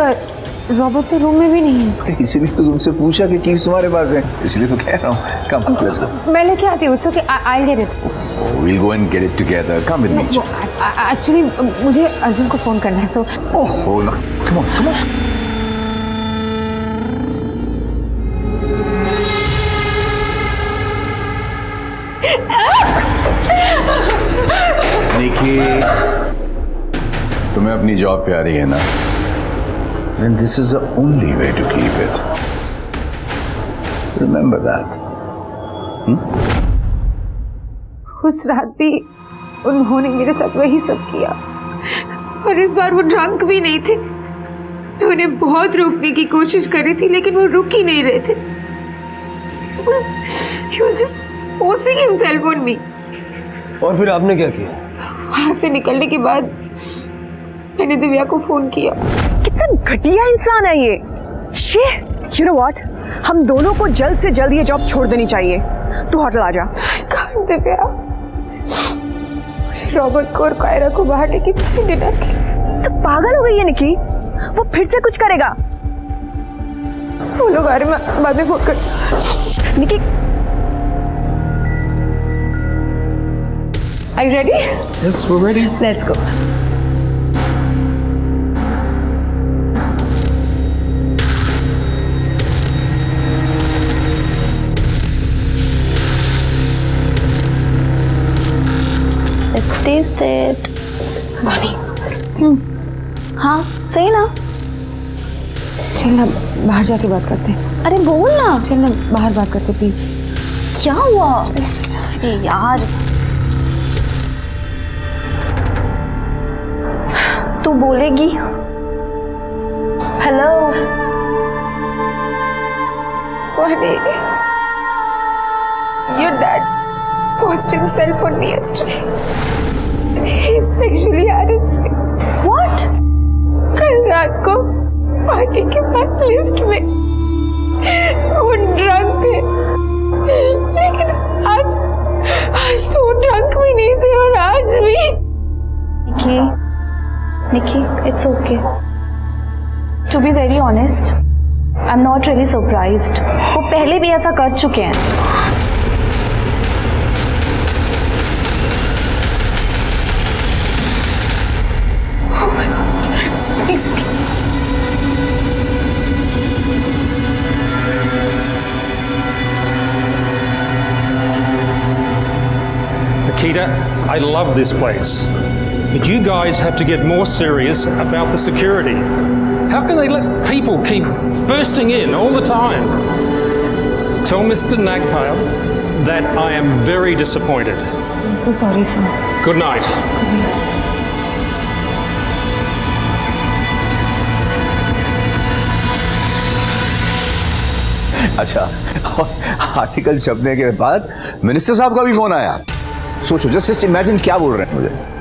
रॉबर्ट के रूम में भी नहीं है। इसीलिए तो तुमसे पूछा कि कीज तुम्हारे पास है, इसलिए तो कह रहा हूँ। कम, लेट्स गो। मैं लेके आती हूँ। It's okay, I get it. We'll go and get it together. Come with me. Actually मुझे अर्जुन को फोन करना है, सो Oh, no. Come on, come on. निकी, तुम्हें अपनी जॉब प्यारी है ना? Then this is the only way to keep it. Remember that. उस रात भी उन्होंने मेरे साथ वही सब किया, और इस बार वो ड्रंक भी नहीं थे। मैं उन्हें बहुत रोकने की कोशिश कर रही थी, लेकिन वो रुक ही नहीं रहे थे। He was just forcing himself on me. और फिर आपने क्या किया? वहां से निकलने के बाद मैंने दिव्या को फोन किया। कितना घटिया इंसान है ये। You know what? हम दोनों को जल्द से जल्द ये जॉब छोड़ देनी चाहिए। तू होटल आ जा। दिव्या, मुझे रॉबर्ट को और कायरा को बाहर लेके जाने डिनर के। तो पागल हो गई है निकी, वो फिर से कुछ करेगा। वो लोग आ रहे, मैं बाद में फोन कर। निकी, are you ready? Yes, we're ready. Let's go. Let's taste it. वानी, हाँ सही ना। चल ना बाहर जाके बात करते हैं। अरे बोल ना। चल ना बाहर बात करते प्लीज। क्या हुआ? अरे यार तू बोलेगी। हेलो वानी, your dad forced himself on me yesterday. He sexually harassed me. What? कल रात को पार्टी के बाद लिफ्ट में वो ड्रंक थे, लेकिन आज तो वो ड्रंक भी नहीं थे और आज भी। Nikki, it's okay. To be very honest, I'm not really surprised. वो पहले भी ऐसा कर चुके हैं। Oh my God, it's okay. Nikita, I love this place. But you guys have to get more serious about the security. How can they let people keep bursting in all the time? Tell Mr. Nagpal that I am very disappointed. I'm so sorry, sir. Good night. अच्छा, article छपने के बाद minister साहब का भी phone आया। सोचो, just imagine क्या बोल रहे हैं मुझे।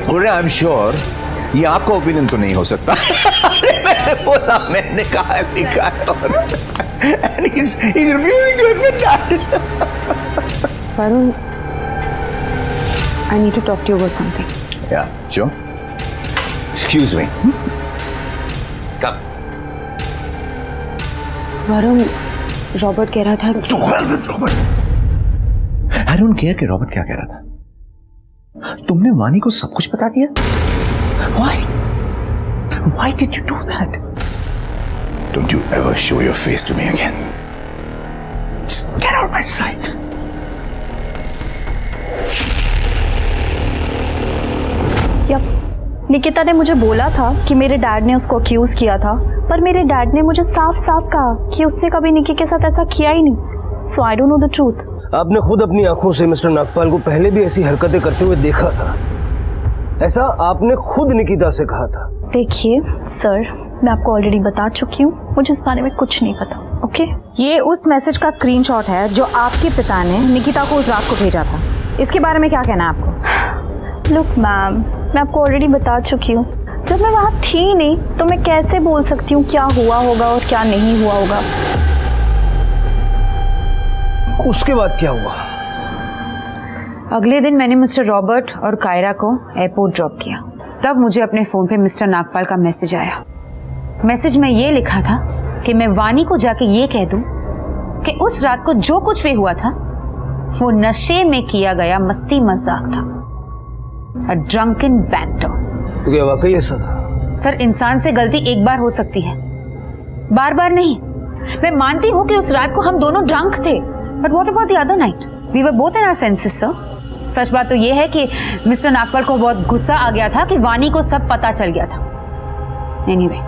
बोल रहे हैं आई एम श्योर ये आपका ओपिनियन तो नहीं हो सकता। मैंने बोला, मैंने कहा लिखा है और and he's refusing to admit that. Varun, I need to talk to you about something. Yeah, sure. Excuse me. Come. Varun, Robert कह रहा था I don't care कि रॉबर्ट क्या कह रहा था। तुमने वानी को सब कुछ बता दिया? Why? Why did you do that? Don't you ever show your face to me again. Just get out of my sight. Nikita ने मुझे बोला था कि मेरे डैड ने उसको अक्यूज किया था, पर मेरे डैड ने मुझे साफ साफ कहा कि उसने कभी निकी के साथ ऐसा किया ही नहीं। So I don't know the truth. आपने खुद अपनी आंखों से मिस्टर नागपाल को पहले भी ऐसी हरकतें करते हुए देखा था। ऐसा आपने खुद निकिता से कहा था। देखिए सर, मैं आपको ऑलरेडी बता चुकी हूँ, मुझे इस बारे में कुछ नहीं पता। ओके? ये उस मैसेज का स्क्रीनशॉट है जो आपके पिता ने निकिता को उस रात को भेजा था। इसके बारे में क्या कहना है आपको? लुक मैम, मैं आपको ऑलरेडी बता चुकी हूँ, जब मैं वहाँ थी नहीं तो मैं कैसे बोल सकती हूँ क्या हुआ होगा और क्या नहीं हुआ होगा। उसके बाद क्या हुआ? अगले दिन मैंने मिस्टर रॉबर्ट और कायरा को एयरपोर्ट ड्रॉप किया। तब मुझे अपने फोन पे मिस्टर नागपाल का मैसेज आया। मैसेज में ये लिखा था कि मैं वानी को जाके ये कह दूं कि उस रात को जो कुछ भी हुआ था वो नशे में किया गया मस्ती मजाक था। A drunken banter. तो क्या वाकई ऐसा था? सर, इंसान से गलती एक बार हो सकती है, बार बार नहीं। मैं मानती हूँ कि उस रात को हम दोनों ड्रंक थे, but what about the other night? We were both in our senses sir. सच बात तो ये है कि मिस्टर नागपाल को बहुत गुस्सा आ गया था कि वानी को सब पता चल गया था। एनीवे,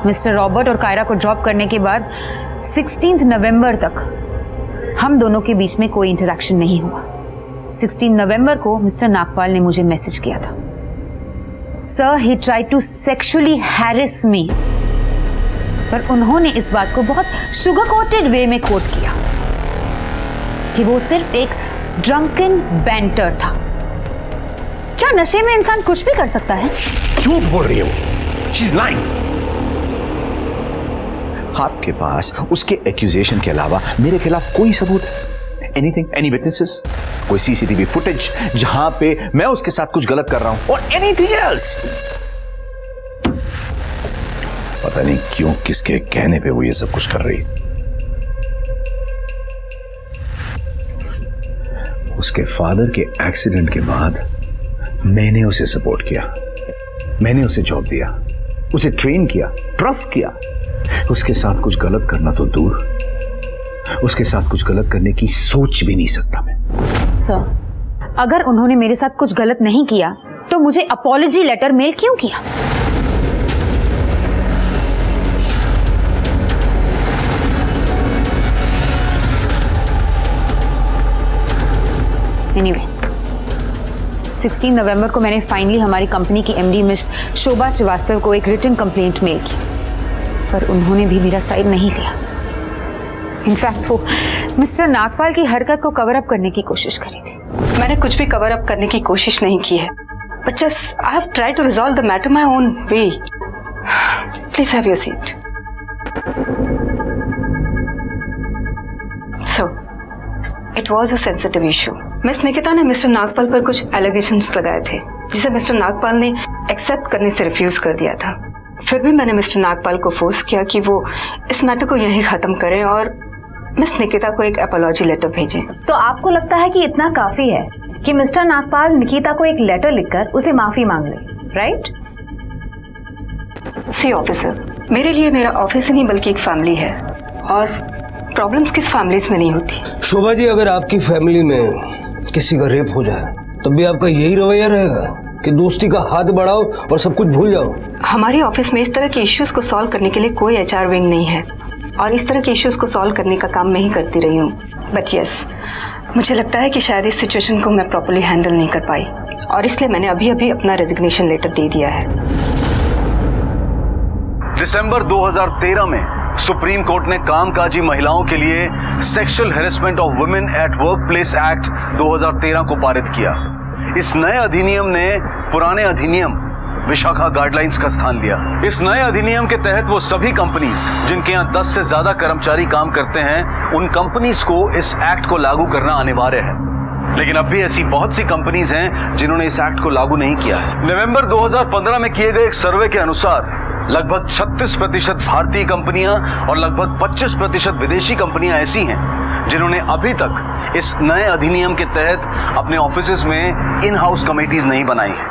मिस्टर रॉबर्ट और कायरा को ड्रॉप करने के बाद 16 नवंबर तक हम दोनों के बीच में कोई इंटरेक्शन नहीं हुआ। 16 नवंबर को मिस्टर नागपाल ने मुझे मैसेज किया था, sir he tried to sexually harass me, पर उन्होंने इस बात को बहुत शुगर कोटेड वे में कोट किया कि वो सिर्फ एक ड्रंकन बैंटर था। क्या नशे में इंसान कुछ भी कर सकता है? झूठ बोल रही है वो। She's lying. आपके पास उसके एक्यूजेशन के अलावा मेरे खिलाफ कोई सबूत है? Anything? Any witnesses? कोई CCTV फुटेज जहां पे मैं उसके साथ कुछ गलत कर रहा हूं? और anything else? पता नहीं क्यों, किसके कहने पे वो ये सब कुछ कर रही है। उसके फादर के एक्सीडेंट के बाद मैंने उसे सपोर्ट किया, मैंने उसे जॉब दिया, उसे ट्रेन किया, ट्रस्ट किया। उसके साथ कुछ गलत करना तो दूर, उसके साथ कुछ गलत करने की सोच भी नहीं सकता मैं। सर, अगर उन्होंने मेरे साथ कुछ गलत नहीं किया तो मुझे अपॉलजी लेटर मेल क्यों किया? एनीवे, 16 नवंबर को मैंने फाइनली हमारी कंपनी की एमडी मिस शोभा श्रीवास्तव को एक रिटन कंप्लेंट मेल की, पर उन्होंने भी मेरा साइड नहीं लिया। इनफैक्ट वो मिस्टर नागपाल की हरकत को कवर अप करने की कोशिश करी थी। मैंने कुछ भी कवर अप करने की कोशिश नहीं की है, but just I have tried to resolve the matter my own way. Please have your seat. So it was a sensitive issue. Miss Nikita ने मिस्टर नागपाल पर कुछ एलिगेशंस लगाए थे, जिसे मिस्टर नागपाल ने एक्सेप्ट करने से रिफ्यूज कर दिया था। फिर भी मैंने मिस्टर नागपाल को फोर्स किया कि वो इस मैटर को यहीं खत्म करें और मिस निकिता को एक अपॉलॉजी लेटर भेजें। तो आपको लगता है कि इतना काफी है कि मिस्टर नागपाल निकिता को एक लेटर लिखकर उसे माफी मांग ले, राइट? सी ऑफिसर, मेरे लिए मेरा ऑफिस ही नहीं बल्कि एक फैमिली है, और प्रॉब्लम्स किस फैमिलीज में नहीं होती। शोभा जी, अगर आपकी फैमिली में किसी का रेप हो जाए तब भी आपका यही रवैया रहेगा कि दोस्ती का हाथ बढ़ाओ और सब कुछ भूल जाओ? हमारे ऑफिस में इस तरह के इश्यूज को सॉल्व करने के लिए कोई एचआर विंग नहीं है, और इस तरह के इश्यूज को सॉल्व करने का काम मैं ही करती रही हूँ। बट यस, मुझे लगता है कि शायद इस सिचुएशन को मैं प्रॉपर्ली हैंडल नहीं कर पाई, और इसलिए मैंने अभी अभी अपना रेजिग्नेशन लेटर दे दिया है। दिसंबर 2013 में सुप्रीम कोर्ट ने कामकाजी महिलाओं के लिए sexual harassment of women at workplace act 2013 को पारित किया। इस नए अधिनियम ने पुराने अधिनियम विशाखा गाइडलाइंस का स्थान लिया। इस नए अधिनियम के तहत वो सभी कंपनीज जिनके यहाँ 10 से ज्यादा कर्मचारी काम करते हैं, उन कंपनीज को इस एक्ट को लागू करना अनिवार्य है। लेकिन अब भी ऐसी बहुत सी कंपनीज हैं जिन्होंने इस एक्ट को लागू नहीं किया है। नवंबर 2015 में किए गए एक सर्वे के अनुसार लगभग 36% भारतीय कंपनियां और लगभग 25% विदेशी कंपनियां ऐसी हैं जिन्होंने अभी तक इस नए अधिनियम के तहत अपने ऑफिसेज में इन हाउस कमेटीज नहीं बनाई है।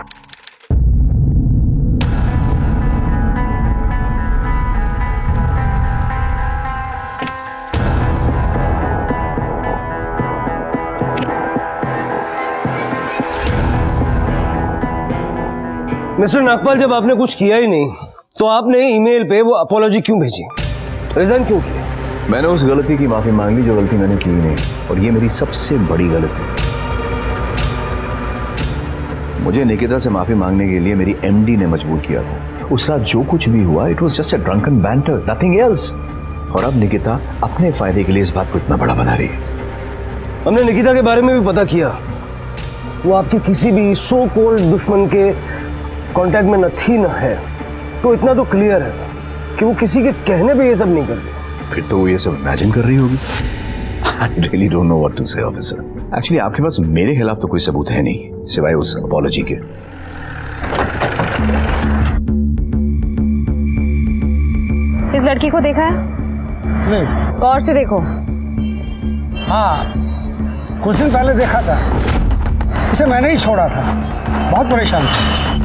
मिस्टर नागपाल, जब आपने कुछ किया ही नहीं तो आपने ईमेल पे वो अपॉलॉजी क्यों भेजी? रिजाइन क्यों किया? मैंने उस गलती की माफी मांग ली जो गलती मैंने की नहीं, और ये मेरी सबसे बड़ी गलती। मुझे निकिता से माफी मांगने के लिए मेरी एमडी ने मजबूर किया था। उस रात जो कुछ भी हुआ, it was just a drunken banter, nothing else. और अब निकिता अपने फायदे के लिए इस बात को इतना बड़ा बना रही है। हमने निकिता के बारे में भी पता किया, वो आपके किसी भी सो कॉल्ड दुश्मन के कांटेक्ट में न थी न है। तो इतना तो क्लियर है कि वो किसी के कहने पे ये सब नहीं करती। फिर तो वो ये सब इमेजिन कर रही होगी। I really don't know what to say, officer. Actually, आपके पास मेरे खिलाफ तो कोई सबूत है नहीं सिवाय उस अपॉलॉजी के। इस लड़की को देखा है? नहीं। गौर से देखो। हाँ, कुछ दिन पहले देखा था। इसे मैंने ही छोड़ा था, बहुत परेशान था।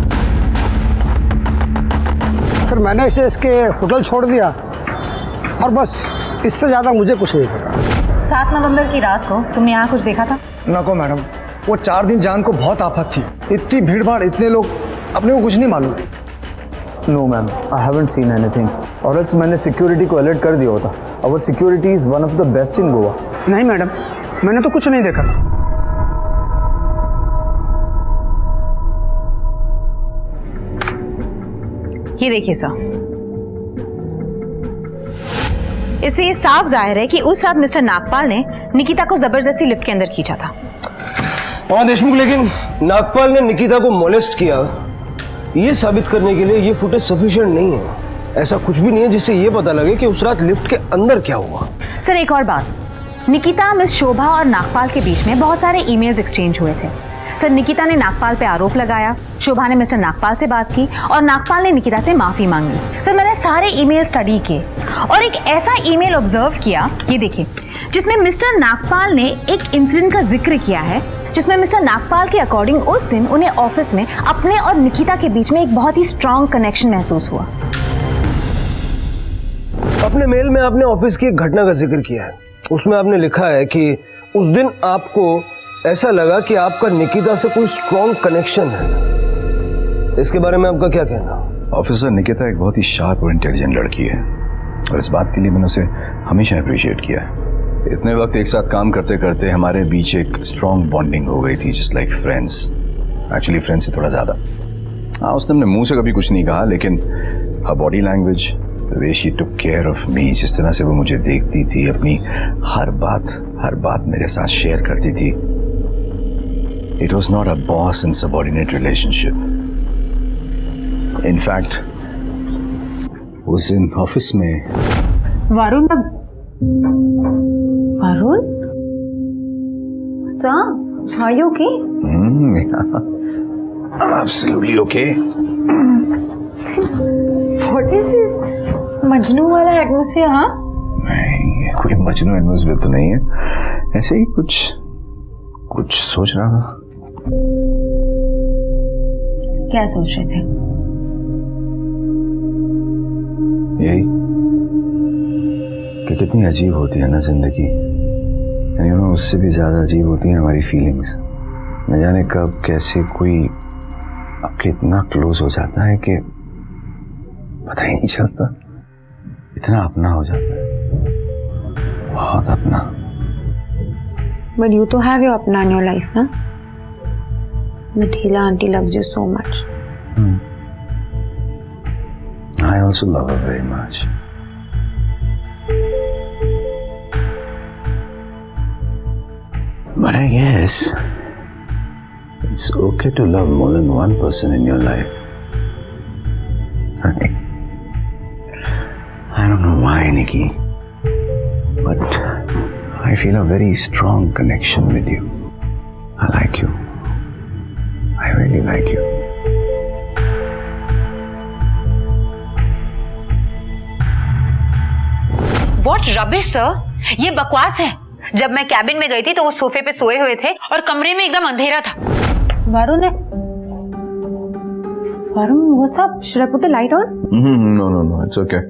फिर मैंने इसे इसके होटल छोड़ दिया और बस इससे ज़्यादा मुझे कुछ नहीं पता। 7 नवंबर की रात को तुमने यहाँ कुछ देखा था? नको मैडम, वो 4 दिन जान को बहुत आफत थी। इतनी भीड़ भाड़, इतने लोग, अपने को कुछ नहीं मालूम। No ma'am, I haven't seen anything, और एल्स मैंने सिक्योरिटी को अलर्ट कर दिया होता। Our security is one of the best in Goa. नहीं मैडम, मैंने तो कुछ नहीं देखा। ये देखिए सर, इससे ये साफ जाहिर है कि उस रात मिस्टर नागपाल ने निकिता को जबरदस्ती लिफ्ट के अंदर खींचा था। हाँ देशमुख, लेकिन नागपाल ने निकिता को मोलेस्ट किया, ये साबित करने के लिए ये फुटेज सफिशिएंट नहीं है। ऐसा कुछ भी नहीं है जिससे ये पता लगे कि उस रात लिफ्ट के अंदर क्या हुआ। सर, एक और बात, निकिता, मिस शोभा और नागपाल के बीच में बहुत सारे ईमेल्स एक्सचेंज हुए थे। सर निकिता ने नागपाल पे आरोप लगाया, शोभा ने मिस्टर नागपाल से बात की और नागपाल ने निकिता से माफी मांगी। सर मैंने सारे ईमेल स्टडी किए और एक ऐसा ईमेल ऑब्जर्व किया, ये देखिए, जिसमें मिस्टर नागपाल ने एक इंसिडेंट का जिक्र किया है, जिसमें मिस्टर नागपाल के अकॉर्डिंग उस दिन उन्हें ऑफिस में अपने और निकिता के बीच में एक बहुत ही स्ट्रॉन्ग कनेक्शन महसूस हुआ। अपने मेल में आपने ऑफिस की एक घटना का जिक्र किया है। उसमें आपने लिखा है कि उस दिन आपको ऐसा लगा कि आपका निकिता से कोई स्ट्रॉन्ग कनेक्शन है। इसके बारे में आपका क्या कहना? ऑफिसर, निकिता एक बहुत ही शार्प और इंटेलिजेंट लड़की है और इस बात के लिए मैंने उसे हमेशा अप्रिशिएट किया है। इतने वक्त एक साथ काम करते करते हमारे बीच एक स्ट्रॉन्ग बॉन्डिंग हो गई थी, just like friends. Actually friends से थोड़ा ज्यादा। हाँ, उसने अपने मुंह से कभी कुछ नहीं कहा, लेकिन her body language, the way she took care of me, जिस तरह से वो मुझे देखती थी, अपनी हर बात मेरे साथ शेयर करती थी। It was not a boss and subordinate relationship. In fact, उस दिन ऑफिस में Varun sir, are you okay? I'm absolutely okay. What is this? Majnu वाला एटमॉस्फेयर? हाँ, नहीं, कोई मजनू एटमॉस्फेयर तो नहीं है, ऐसे ही कुछ सोच रहा था। क्या सोच रहे थे? यही कि कितनी अजीब होती है ना जिंदगी, उससे भी ज्यादा अजीब होती है हमारी फीलिंग्स। न जाने कब कैसे कोई आपके इतना क्लोज हो जाता है कि पता ही नहीं चलता, इतना अपना हो जाता है, बहुत अपना। But you to have your अपना in your life, ना? Mithila auntie loves you so much. I also love her very much. But I guess it's okay to love more than one person in your life. I don't know why, Nikki, but I feel a very strong connection with you. I like you. I really like you. What rubbish, sir? ये बकवास है। जब मैं cabin में गई थी तो वो सोफे पे सोए हुए थे और कमरे में एकदम अंधेरा था। Varun, what's up? Should I put the light on? No, it's okay.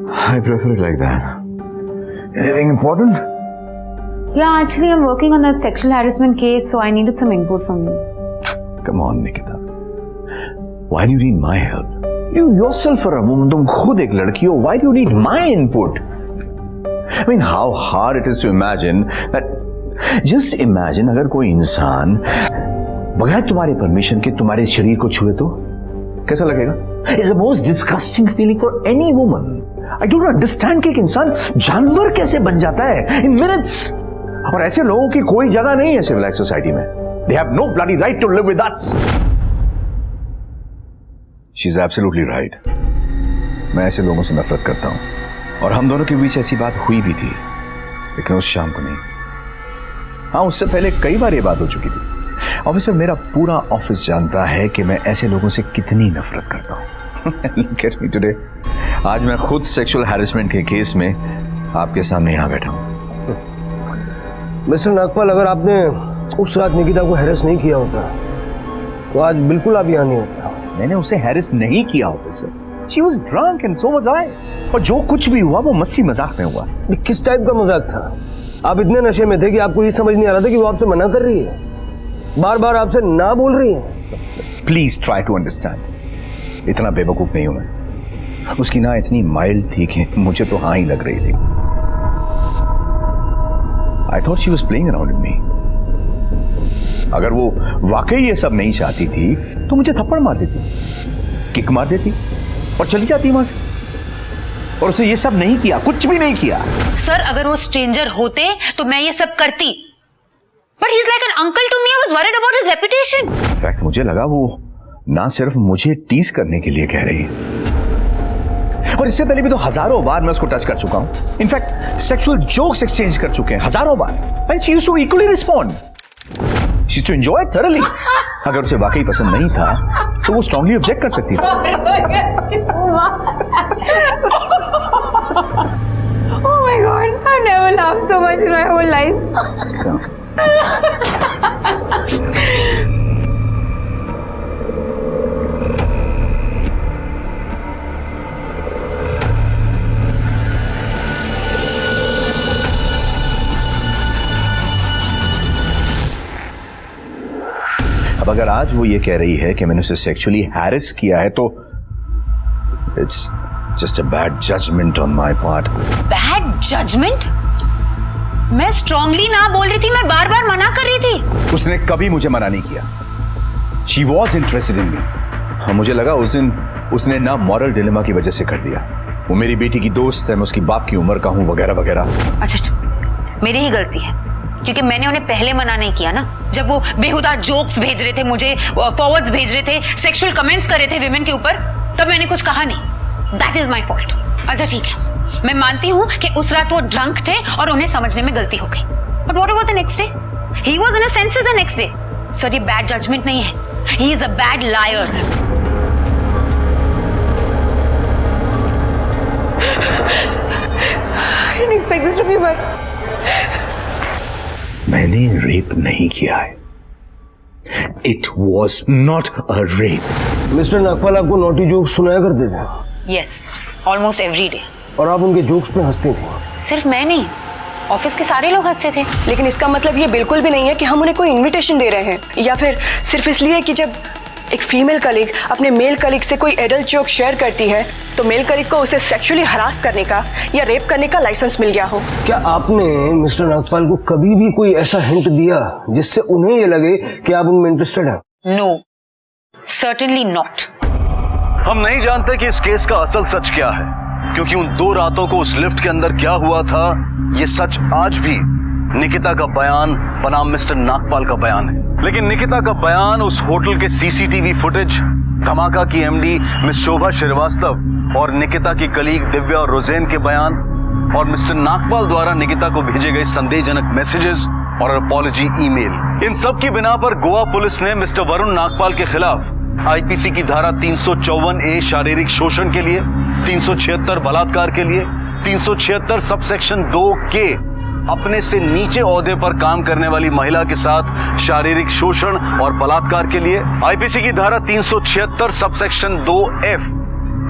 I prefer it like that. Anything important? Yeah, actually I'm working on that sexual harassment case, so I needed some input from you. Come on, Nikita. Why do you need my help? You yourself are a woman. तुम खुद एक लड़की हो. Why do you need my input? I mean, how hard it is to imagine that. Just imagine अगर कोई इंसान बगैर तुम्हारे परमिशन के तुम्हारे शरीर को छुए तो कैसा लगेगा? It's the most disgusting feeling for any woman. I don't understand कि एक इंसान जानवर कैसे बन जाता है in minutes. और ऐसे लोगों की कोई जगह नहीं है civilized society में. They have no bloody right to live with us. She's absolutely right. मैं ऐसे लोगों से नफरत करता हूं और हम दोनों के बीच ऐसी बात हुई भी थी, लेकिन उस शाम को नहीं। हाँ, उससे पहले कई बार ये बात हो चुकी थी। ऑफिसर, मेरा पूरा ऑफिस जानता है कि मैं ऐसे लोगों से कितनी नफरत करता हूं। Look at me today. आज मैं खुद सेक्सुअल हैरेसमेंट के केस में आपके सामने यहाँ बैठा हूँ। मिस्टर नागपाल, अगर आपने उस रात निकिता को हैरेस नहीं किया होता तो आज बिल्कुल आप यहाँ नहीं होता। मैंने उसे हैरेस नहीं किया officer. She was drunk and so was I. और जो कुछ भी हुआ वो मस्ती मजाक में हुआ। किस टाइप का मजाक था? आप इतने नशे में थे कि आपको ये समझ नहीं आ रहा था कि वो आपसे मना कर रही है, बार बार आपसे ना बोल रही है। Please try to understand. इतना बेवकूफ नहीं हूं मैं। उसकी ना इतनी माइल्ड थी कि मुझे तो हाँ ही लग रही थी। I thought she was playing around with me. अगर वो वाकई ये सब नहीं चाहती थी तो मुझे थप्पड़ मार देती, किक मार देती और चली जाती वहां से। और उसे ये सब नहीं किया, कुछ भी नहीं किया। सर, अगर वो स्ट्रेंजर होते तो मैं ये सब करती। But he's like an uncle to me. I was worried about his reputation. In fact, मुझे लगा वो ना सिर्फ मुझे टीज करने के लिए कह रही है, और इससे पहले भी तो हजारों बार मैं उसको टच कर चुका हूं। इनफैक्ट सेक्सुअल जोक्स एक्सचेंज कर चुके हैं हजारों बार। And she used to equally respond. She too enjoy thoroughly. अगर उसे वाकई पसंद नहीं था तो वो स्ट्रांगली ऑब्जेक्ट कर सकती थी। Oh my God, I've never laughed so much in my whole life. अब अगर आज वो ये कह रही है कि मैंने उसे सेक्सुअली हैरेस किया है तो it's just a bad judgement on my part. Bad judgement? मैं स्ट्रांगली ना बोल रही थी, मैं बार बार मना कर रही थी। उसने कभी मुझे मना नहीं किया। शी वॉज इंटरेस्टेड इन मी। मुझे लगा उस दिन उसने ना मॉरल डिलेमा की वजह से कर दिया। वो मेरी बेटी की दोस्त है, मैं उसकी बाप की उम्र का हूं, वगैरह वगैरह। अच्छा, मेरी ही गलती है क्योंकि मैंने उन्हें पहले मना नहीं किया ना। जब वो बेहुदा जोक्स भेज रहे थे मुझे, फॉरवर्ड्स भेज रहे थे, सेक्सुअल कमेंट्स कर रहे थे विमेन के ऊपर, तब मैंने कुछ कहा नहीं। That is my fault. अच्छा ठीक है, मैं मानती हूँ कि उस रात वो ड्रंक थे और उन्हें समझने में गलती हो गई। But what about the next day? He was in a senses the next day. Sir ये बैड जजमेंट नहीं है, he is a bad liar. I didn't expect this to be but मैंने रेप नहीं किया है। It was not a rape. Mister Nagpal आपको naughty jokes सुनाया करते थे? Yes, almost every day. और आप उनके जोक्स पे हंसती थी? सिर्फ मैं नहीं, ऑफिस के सारे लोग हंसते थे। लेकिन इसका मतलब ये बिल्कुल भी नहीं है कि हम उन्हें कोई इनविटेशन दे रहे हैं, या फिर सिर्फ इसलिए कि जब एक फीमेल कलीग अपने मेल कलीग से कोई एडल्ट जोक शेयर करती है तो मेल कलीग को उसे सेक्सुअली हरास करने का या रेप करने का लाइसेंस मिल गया हो। क्या आपने मिस्टर नागपाल को कभी भी कोई ऐसा हिंट दिया जिससे उन्हें ये लगे कि आप उनमें इंटरेस्टेड हैं? No, certainly not. हम नहीं जानते कि इस केस का असल सच क्या है, क्योंकि उन 2 रातों को उस लिफ्ट के अंदर क्या हुआ था, ये सच आज भी निकिता का बयान बनाम मिस्टर नागपाल का बयान है। लेकिन निकिता का बयान, उस होटल के सीसीटीवी फुटेज, धमाका की एमडी मिस शोभा श्रीवास्तव और निकिता की कलीग दिव्या और रोजेन के बयान, और मिस्टर नागपाल द्वारा निकिता को भेजे गए संदेहजनक मैसेजेस और अपॉलजी ईमेल, इन सब की बिना पर गोवा पुलिस ने मिस्टर वरुण नागपाल के खिलाफ आईपीसी की धारा 354A शारीरिक शोषण के लिए, 376 बलात्कार के लिए, 376 सबसेक्शन 2K अपने से नीचे ओहदे पर काम करने वाली महिला के साथ शारीरिक शोषण और बलात्कार के लिए, आईपीसी की धारा 376 सबसेक्शन 2F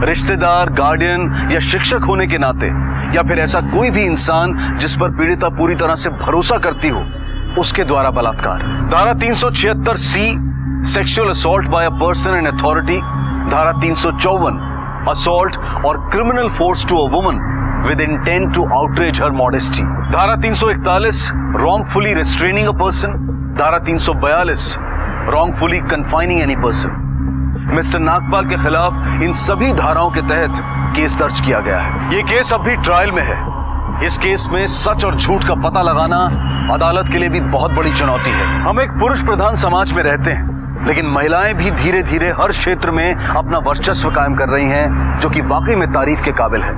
रिश्तेदार, गार्डियन या शिक्षक होने के नाते, या फिर ऐसा कोई भी इंसान जिस पर पीड़िता पूरी तरह से भरोसा करती हो, उसके द्वारा बलात्कार। धारा 376C sexual assault by a person in authority, धारा 354 असॉल्ट और criminal force to a woman with intent to outrage her modesty, धारा 341 wrongfully restraining a person, धारा 342 wrongfully confining any person। Mister Nagpal के खिलाफ इन सभी धाराओं के तहत केस दर्ज किया गया है। ये केस अब भी ट्रायल में है। इस केस में सच और झूठ का पता लगाना अदालत के लिए भी बहुत बड़ी चुनौती है। हम एक पुरुष प्रधान समाज में रहते हैं, लेकिन महिलाएं भी धीरे धीरे हर क्षेत्र में अपना वर्चस्व कायम कर रही हैं, जो कि वाकई में तारीफ के काबिल है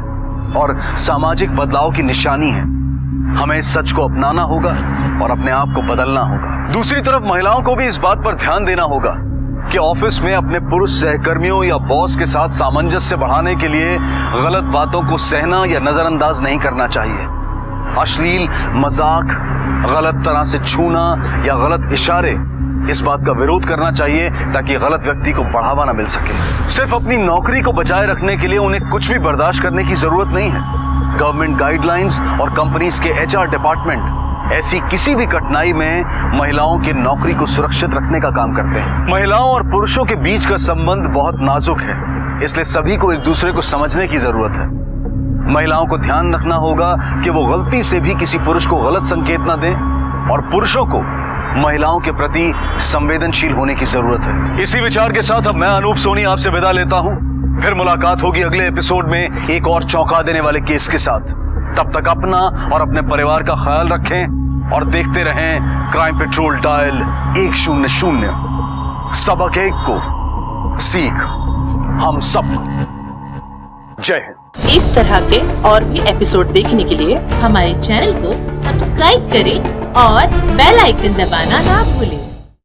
और सामाजिक बदलाव की निशानी है। हमें इस सच को अपनाना होगा और अपने आप को बदलना होगा। दूसरी तरफ महिलाओं को भी इस बात पर ध्यान देना होगा कि ऑफिस में अपने पुरुष सहकर्मियों या बॉस के साथ सामंजस्य बढ़ाने के लिए गलत बातों को सहना या नजरअंदाज नहीं करना चाहिए। अश्लील मजाक, गलत तरह से छूना या गलत इशारे, इस बात का विरोध करना चाहिए ताकि गलत व्यक्ति को बढ़ावा न मिल सके। सिर्फ अपनी नौकरी को बचाए रखने के लिए उन्हें कुछ भी बर्दाश्त करने की जरूरत नहीं है। गवर्नमेंट गाइडलाइंस और कंपनीज के HR डिपार्टमेंट ऐसी किसी भी कठिनाई में महिलाओं की नौकरी को सुरक्षित रखने का काम करते हैं। महिलाओं और पुरुषों के बीच का संबंध बहुत नाजुक है, इसलिए सभी को एक दूसरे को समझने की जरूरत है। महिलाओं को ध्यान रखना होगा कि वो गलती से भी किसी पुरुष को गलत संकेत न दें, और पुरुषों को महिलाओं के प्रति संवेदनशील होने की जरूरत है। इसी विचार के साथ अब मैं अनूप सोनी आपसे विदा लेता हूं। फिर मुलाकात होगी अगले एपिसोड में एक और चौंका देने वाले केस के साथ। तब तक अपना और अपने परिवार का ख्याल रखें और देखते रहें क्राइम पेट्रोल डायल 100। सबक एक को सीख हम सब। जय हिंद। इस तरह के और भी एपिसोड देखने के लिए हमारे चैनल को सब्सक्राइब करें और बेल आइकन दबाना ना भूलें।